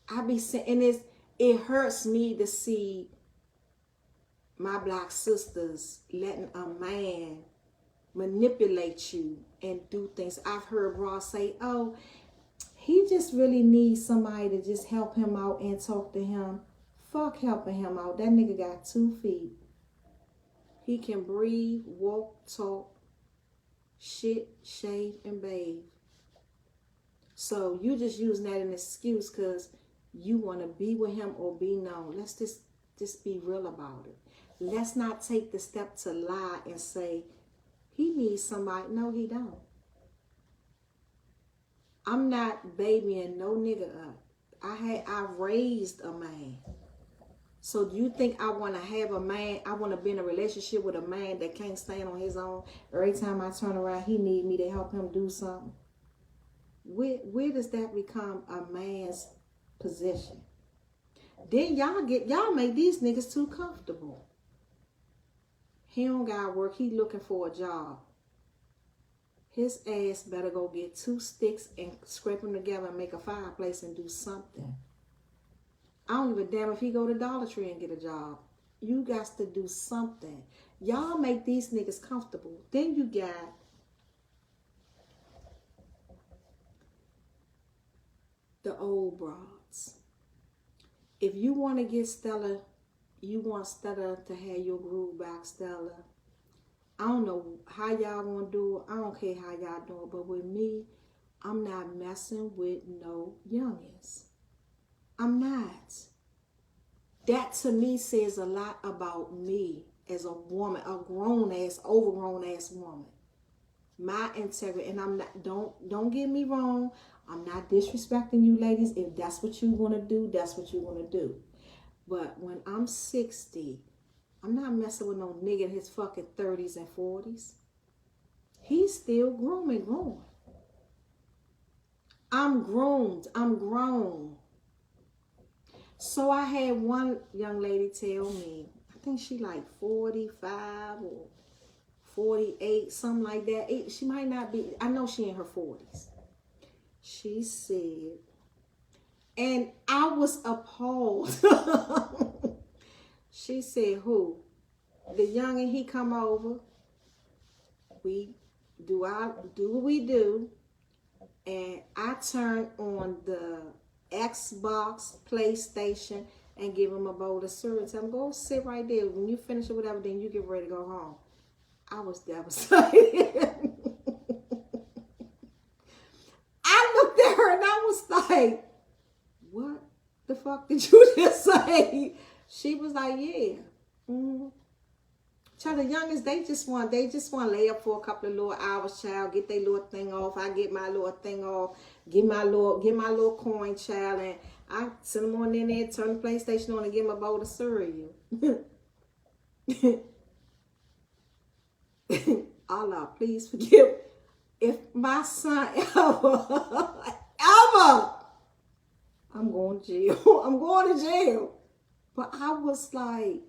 I be saying, and it hurts me to see my black sisters letting a man manipulate you and do things. I've heard Ross say, oh, he just really needs somebody to just help him out and talk to him. Fuck helping him out. That nigga got 2 feet. He can breathe, walk, talk, shit, shave, and bathe. So you just using that as an excuse because you want to be with him or be known. Let's just be real about it. Let's not take the step to lie and say, he needs somebody. No, he don't. I'm not babying no nigga up. I raised a man. So do you think I want to have a man, I want to be in a relationship with a man that can't stand on his own? Every time I turn around, he need me to help him do something. Where does that become a man's position? Then y'all make these niggas too comfortable. He don't got work. He looking for a job. His ass better go get 2 sticks and scrape them together and make a fireplace and do something. I don't give a damn if he go to Dollar Tree and get a job. You got to do something. Y'all make these niggas comfortable. Then you got the old broads. If you want to get Stella, you want Stella to have your groove back, Stella. I don't know how y'all want to do it. I don't care how y'all do it. But with me, I'm not messing with no youngins. I'm not. That to me says a lot about me as a woman, a grown-ass, overgrown-ass woman. My integrity. And I'm not, don't get me wrong. I'm not disrespecting you ladies. If that's what you want to do, that's what you want to do. But when I'm 60, I'm not messing with no nigga in his fucking 30s and 40s. He's still grooming, growing. I'm groomed. I'm grown. So I had one young lady tell me, I think she like 45 or 48, something like that. She might not be, I know she in her 40s. She said, and I was appalled. She said, who? The youngin', he come over. We do what we do. And I turn on the Xbox, PlayStation, and give him a bowl of cereal. Tell him, go sit right there. When you finish or whatever, then you get ready to go home. I was devastated. I looked at her and I was like, what the fuck did you just say? She was like, yeah. Mm-hmm. Child, the youngest, they just want to lay up for a couple of little hours, child, get their little thing off. I get my little thing off, get my little coin, child, and I send them on in there, turn the PlayStation on and give them a bowl of cereal. Allah, please forgive if my son ever going to jail. I'm going to jail. But I was like,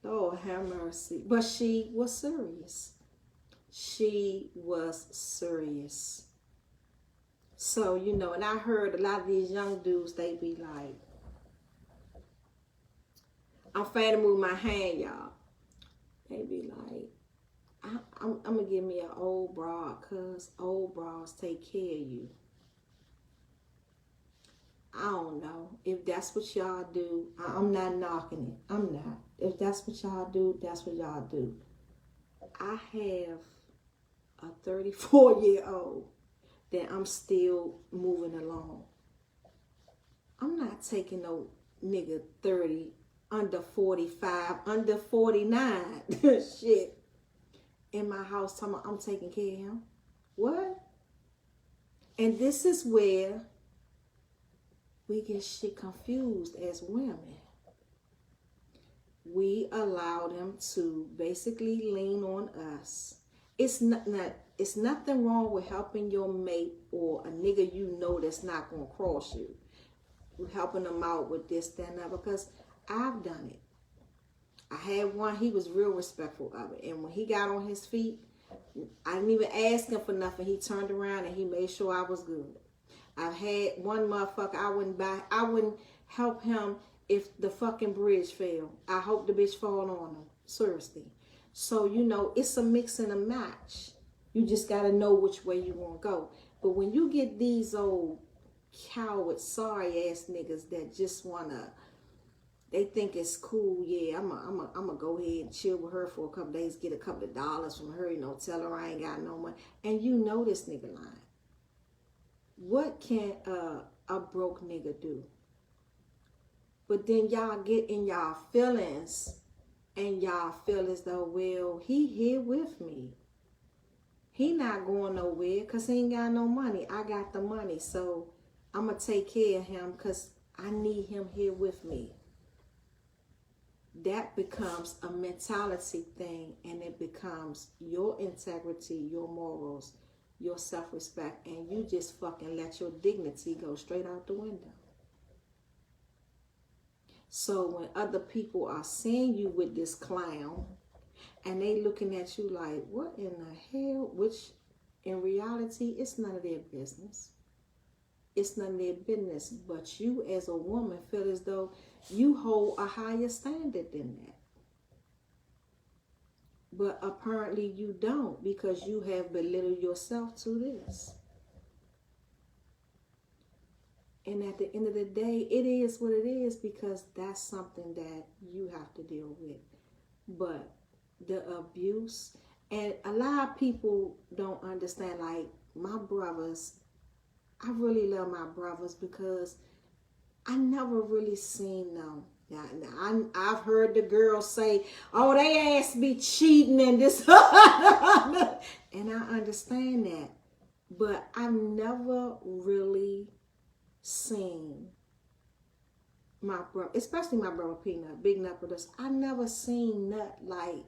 Lord have mercy. But she was serious. She was serious. So, you know, and I heard a lot of these young dudes, they be like, I'm finna move my hand, y'all. They be like, I'm gonna give me an old broad, cause old broads take care of you. I don't know if that's what y'all do. I'm not knocking it. I'm not. If that's what y'all do, that's what y'all do. I have a 34-year-old that I'm still moving along. I'm not taking no nigga 30, under 45, under 49 shit in my house talking about I'm taking care of him. What? And this is where we get shit confused as women. We allow them to basically lean on us. It's nothing wrong with helping your mate or a nigga you know that's not gonna cross you. We're helping them out with this, that, and that, because I've done it. I had one, he was real respectful of it. And when he got on his feet, I didn't even ask him for nothing. He turned around and he made sure I was good. I've had one motherfucker, I wouldn't help him if the fucking bridge fell. I hope the bitch fall on him. Seriously. So, you know, it's a mix and a match. You just got to know which way you want to go. But when you get these old coward, sorry ass niggas that just want to, they think it's cool. Yeah, I'm gonna go ahead and chill with her for a couple days, get a couple of dollars from her, you know, tell her I ain't got no money. And you know this nigga lying. What can a broke nigga do? But then y'all get in y'all feelings and y'all feel as though, well, he here with me. He not going nowhere because he ain't got no money. I got the money, so I'm going to take care of him because I need him here with me. That becomes a mentality thing, and it becomes your integrity, your morals, your self-respect, and you just fucking let your dignity go straight out the window. So when other people are seeing you with this clown and they looking at you like, what in the hell? Which in reality, it's none of their business. It's none of their business. But you as a woman feel as though you hold a higher standard than that. But apparently you don't, because you have belittled yourself to this. And at the end of the day, it is what it is, because that's something that you have to deal with. But the abuse, and a lot of people don't understand, like my brothers, I really love my brothers because I never really seen them. I've heard the girls say, oh, they ass be cheating and this. And I understand that. But I've never really seen my brother, especially my brother Peanut, Big Nut Brothers. I never seen Nut like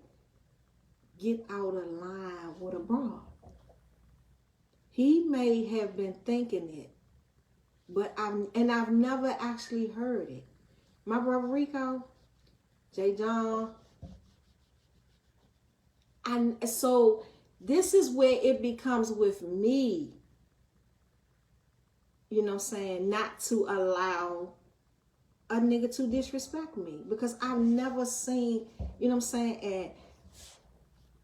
get out of line with a broad. He may have been thinking it, but I've never actually heard it. My brother Rico, J. John, and so this is where it becomes with me. You know what I'm saying? Not to allow a nigga to disrespect me. Because I've never seen, you know what I'm saying? And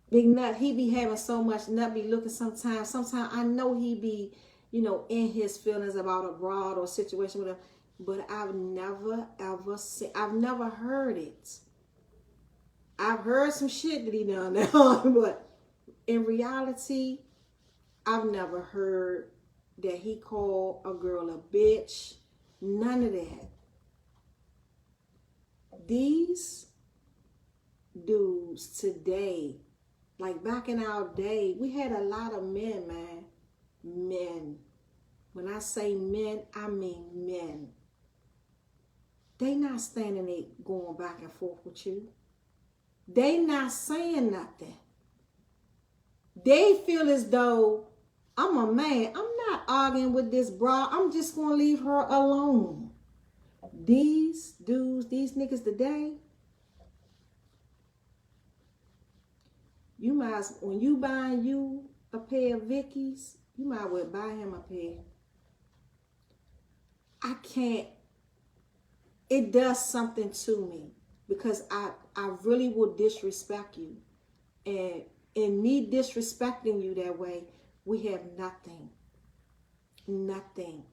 Big Nut, he be having so much nut, be looking sometimes. Sometimes I know he be, you know, in his feelings about a broad or situation with him. But I've never, ever seen, I've never heard it. I've heard some shit that he done now. But in reality, I've never heard that he called a girl a bitch. None of that. These dudes today, like back in our day, we had a lot of men, man. Men. When I say men, I mean men. They not standing there going back and forth with you. They not saying nothing. They feel as though I'm a man. I'm not arguing with this bra, I'm just going to leave her alone. These dudes, these niggas today, you might, when you buying you a pair of Vickies, you might well buy him a pair. I can't, it does something to me because I really will disrespect you. And in me disrespecting you that way, we have nothing. Nothing.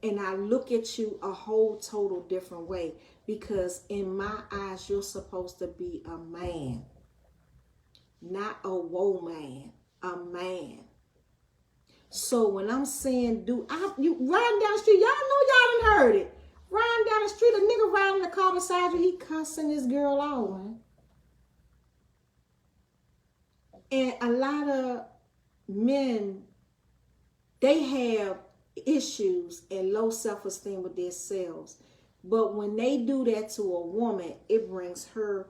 And I look at you a whole total different way because in my eyes, you're supposed to be a man. Not a woman, a man. So when I'm saying, you riding down the street, y'all know y'all done heard it. Riding down the street, a nigga riding in the car beside you, he cussing this girl out, man. And a lot of men, they have issues and low self-esteem with themselves. But when they do that to a woman, it brings her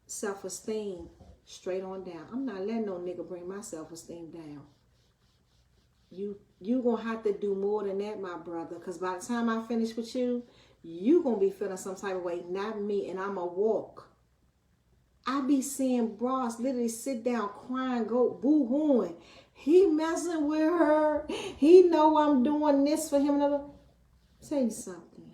self-esteem straight on down. I'm not letting no nigga bring my self-esteem down. You gonna have to do more than that, my brother. Because by the time I finish with you, you gonna be feeling some type of way, not me. And I'm a walk. I be seeing bras literally sit down crying, go boo-hooing. He messing with her. He know I'm doing this for him. Tell you something.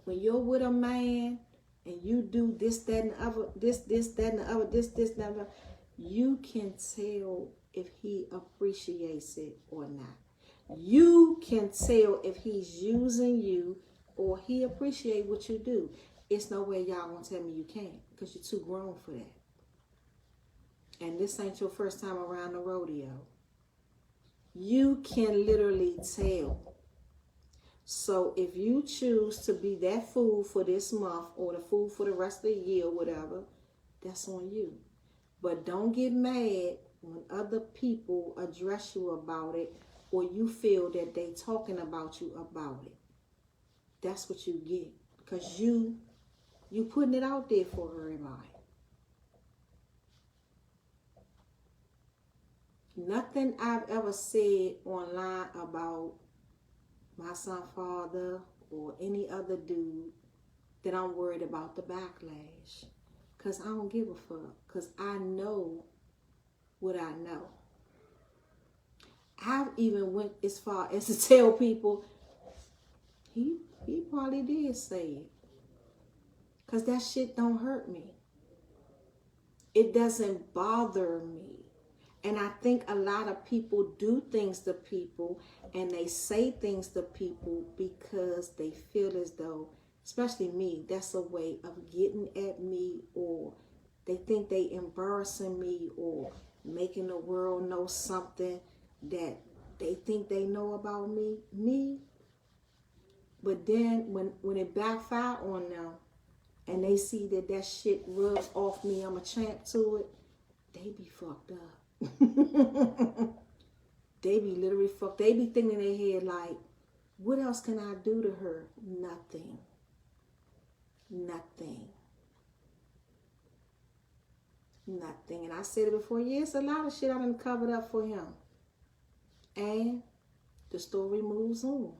When you're with a man and you do this, that, and the other, this, that, and the other, this, that, and the other, you can tell if he appreciates it or not. You can tell if he's using you or he appreciates what you do. It's no way y'all gonna tell me you can't because you're too grown for that. And this ain't your first time around the rodeo. You can literally tell. So if you choose to be that fool for this month or the fool for the rest of the year or whatever, that's on you. But don't get mad when other people address you about it or you feel that they talking about you about it. That's what you get because you putting it out there for everybody. Nothing I've ever said online about my son's father or any other dude that I'm worried about the backlash. Because I don't give a fuck. Because I know what I know. I've even went as far as to tell people, he probably did say it. Because that shit don't hurt me. It doesn't bother me. And I think a lot of people do things to people and they say things to people because they feel as though, especially me, that's a way of getting at me, or they think they embarrassing me or making the world know something that they think they know about me. But then when it backfire on them and they see that shit rubs off me, I'm a champ to it, they be fucked up. They be literally fucked. They be thinking in their head like, what else can I do to her? Nothing. Nothing. Nothing. And I said it before, yes, a lot of shit I done covered up for him. And the story moves on.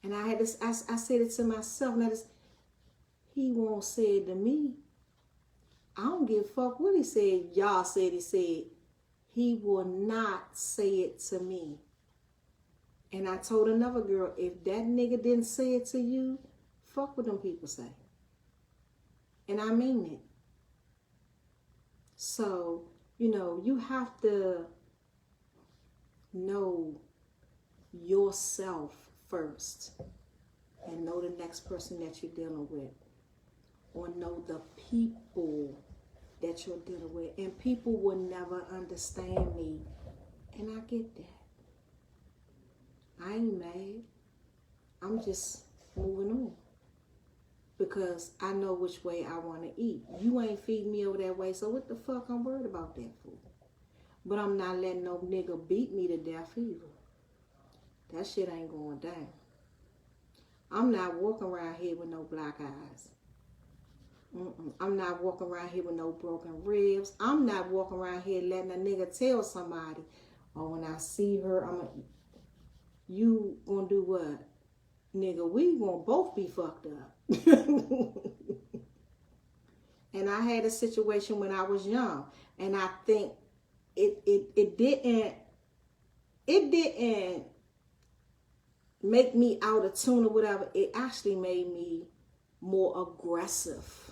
And I had this, I said it to myself, and he won't say it to me. I don't give a fuck what he said. Y'all said he said. He will not say it to me. And I told another girl, if that nigga didn't say it to you, fuck what them people say. And I mean it. So, you have to know yourself first and know the next person that you're dealing with, or know the people that you're dealing with. And people will never understand me, and I get that. I ain't mad. I'm just moving on because I know which way I want to eat. You ain't feeding me over that way, so what the fuck I'm worried about that for? But I'm not letting no nigga beat me to death either. That shit ain't going down. I'm not walking around here with no black eyes. I'm not walking around here with no broken ribs. I'm not walking around here letting a nigga tell somebody, oh, when I see her, you gonna do what? Nigga, we gonna both be fucked up. And I had a situation when I was young, and I think it didn't make me out of tune or whatever. It actually made me more aggressive.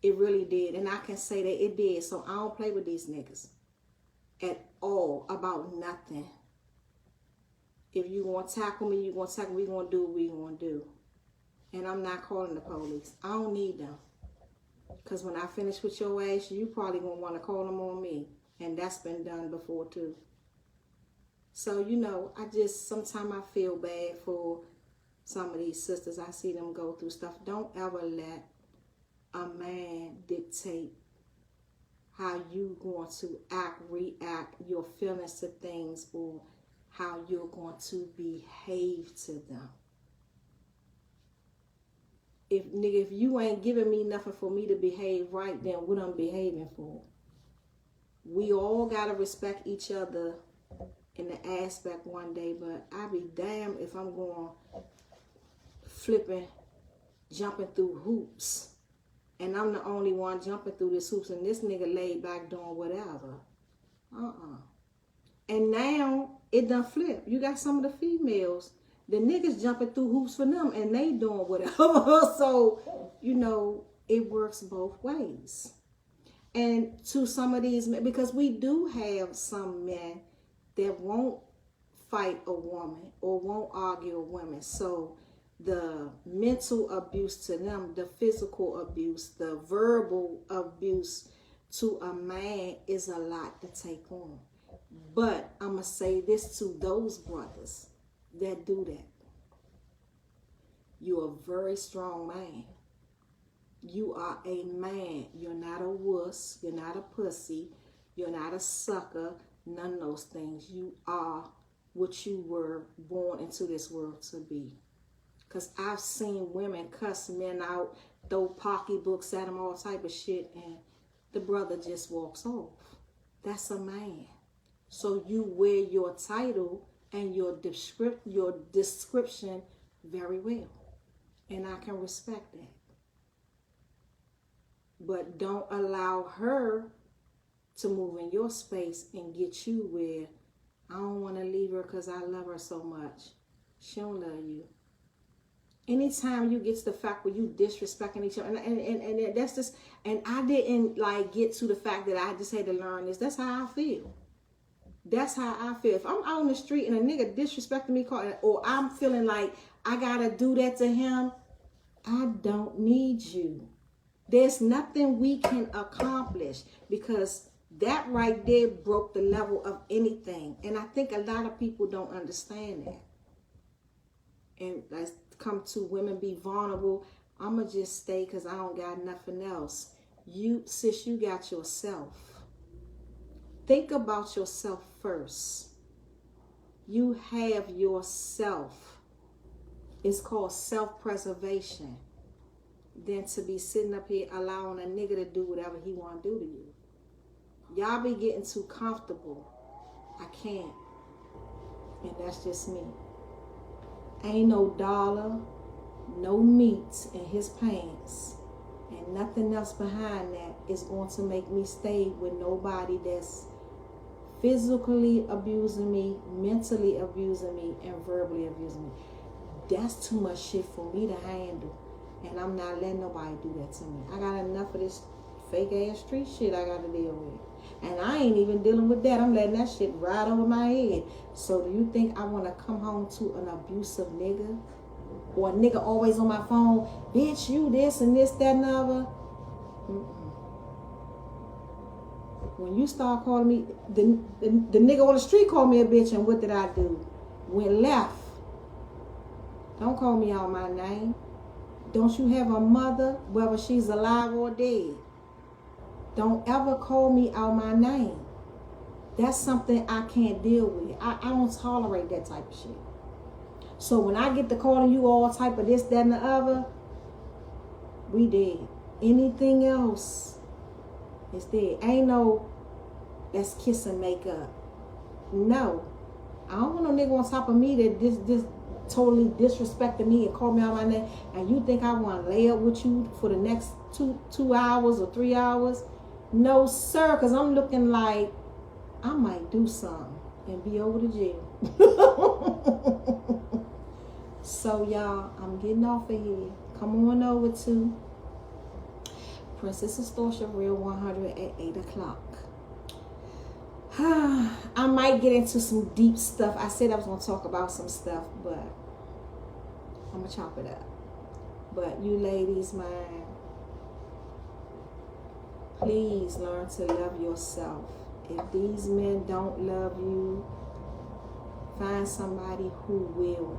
It really did. And I can say that it did. So I don't play with these niggas at all about nothing. If you want to tackle me, you want to tackle me. We going to do what we going to do. And I'm not calling the police. I don't need them. Because when I finish with your ass, you probably going to want to call them on me. And that's been done before too. So, you know, sometimes I feel bad for some of these sisters. I see them go through stuff. Don't ever let a man dictate how you going to react, your feelings to things, or how you're going to behave to them. If you ain't giving me nothing for me to behave right, then what I'm behaving for? We all got to respect each other in the aspect one day, but I be damned if I'm going jumping through hoops, and I'm the only one jumping through this hoops, and this nigga laid back doing whatever. And now it done flip. You got some of the females, the niggas jumping through hoops for them, and they doing whatever. So, you know, it works both ways. And to some of these men, because we do have some men that won't fight a woman or won't argue a woman. So the mental abuse to them, the physical abuse, the verbal abuse to a man is a lot to take on. But I'm going to say this to those brothers that do that. You're a very strong man. You are a man. You're not a wuss. You're not a pussy. You're not a sucker. None of those things. You are what you were born into this world to be. Because I've seen women cuss men out, throw pocketbooks at them, all type of shit, and the brother just walks off. That's a man. So you wear your title and your description very well. And I can respect that. But don't allow her to move in your space and get you where I don't want to leave her because I love her so much. She don't love you. Anytime you get to the fact where you disrespecting each other, and that's just, and I didn't like get to the fact that I just had to learn this. That's how I feel. That's how I feel. If I'm out on the street and a nigga disrespecting me, or I'm feeling like I gotta do that to him, I don't need you. There's nothing we can accomplish, because that right there broke the level of anything. And I think a lot of people don't understand that. And let's come to women be vulnerable. I'ma just stay because I don't got nothing else. Sis, you got yourself. Think about yourself first. You have yourself. It's called self-preservation. Than to be sitting up here allowing a nigga to do whatever he want to do to you. Y'all be getting too comfortable. I can't. And that's just me. Ain't no dollar, no meat in his pants, and nothing else behind that is going to make me stay with nobody that's physically abusing me, mentally abusing me, and verbally abusing me. That's too much shit for me to handle. And I'm not letting nobody do that to me. I got enough of this fake ass street shit I got to deal with. And I ain't even dealing with that. I'm letting that shit ride over my head. So do you think I want to come home to an abusive nigga? Or a nigga always on my phone, bitch, you this and this, that, and the other? When you start calling me, the nigga on the street called me a bitch, and what did I do? Went left. Don't call me out my name. Don't you have a mother, whether she's alive or dead? Don't ever call me out my name. That's something I can't deal with. I don't tolerate that type of shit. So when I get to calling you all type of this, that, and the other, we dead. Anything else is there. Ain't no let's kiss and make up. No. I don't want no nigga on top of me that this totally disrespected me and called me out my name. And you think I want to lay up with you for the next two hours or 3 hours? No, sir, because I'm looking like I might do something and be over to jail. So, y'all, I'm getting off of here. Come on over to Princess Extortion Real 100 at 8 o'clock. I might get into some deep stuff. I said I was going to talk about some stuff, but I'm going to chop it up. But you ladies, man, please learn to love yourself. If these men don't love you, find somebody who will.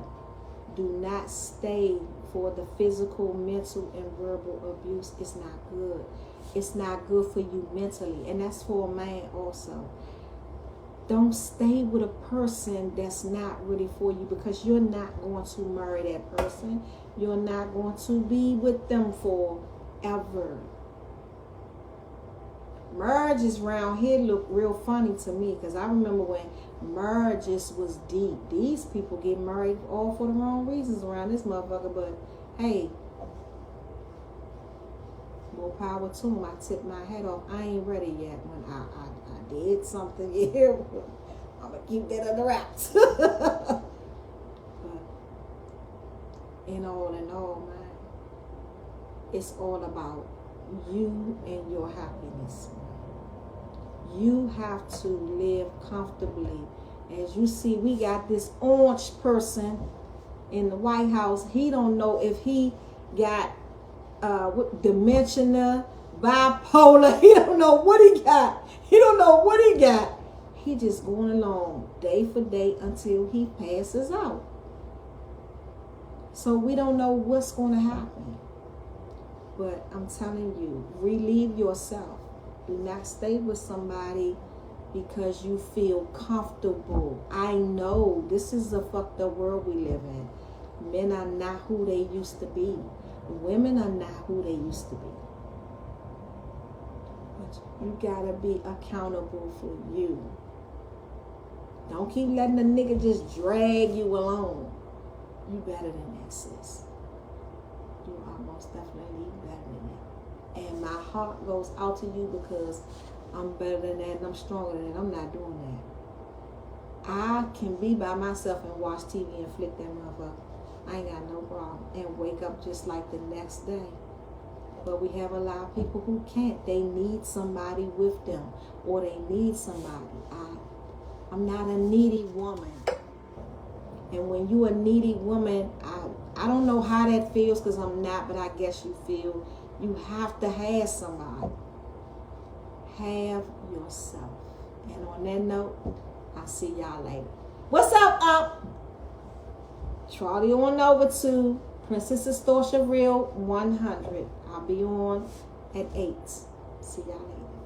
Do not stay for the physical, mental, and verbal abuse. It's not good. It's not good for you mentally. And that's for a man also. Don't stay with a person that's not really for you, because you're not going to marry that person. You're not going to be with them forever. Marriages around here look real funny to me, because I remember when marriages was deep. These people get married all for the wrong reasons around this motherfucker, but hey, more power to them. I tip my hat off. I ain't ready yet. When I did something here, I'm gonna keep that under wraps. But in all, man, it's all about you and your happiness. You have to live comfortably. As you see, we got this orange person in the White House. He don't know if he got dementia, bipolar. He don't know what he got. He don't know what he got. He just going along day for day until he passes out. So we don't know what's going to happen. But I'm telling you, relieve yourself. Do not stay with somebody because you feel comfortable. I know this is a fucked up world we live in. Men are not who they used to be. Women are not who they used to be. But you gotta be accountable for you. Don't keep letting the nigga just drag you along. You better than that, sis. You are most definitely better than that. And my heart goes out to you because I'm better than that and I'm stronger than that. I'm not doing that. I can be by myself and watch TV and flick that motherfucker. I ain't got no problem. And wake up just like the next day. But we have a lot of people who can't. They need somebody with them. Or they need somebody. I'm not a needy woman. And when you a needy woman, I don't know how that feels because I'm not, but I guess you feel you have to have somebody. Have yourself. And on that note, I'll see y'all later. What's up, Charlie on over to Princess Extortion Real 100. I'll be on at 8. See y'all later.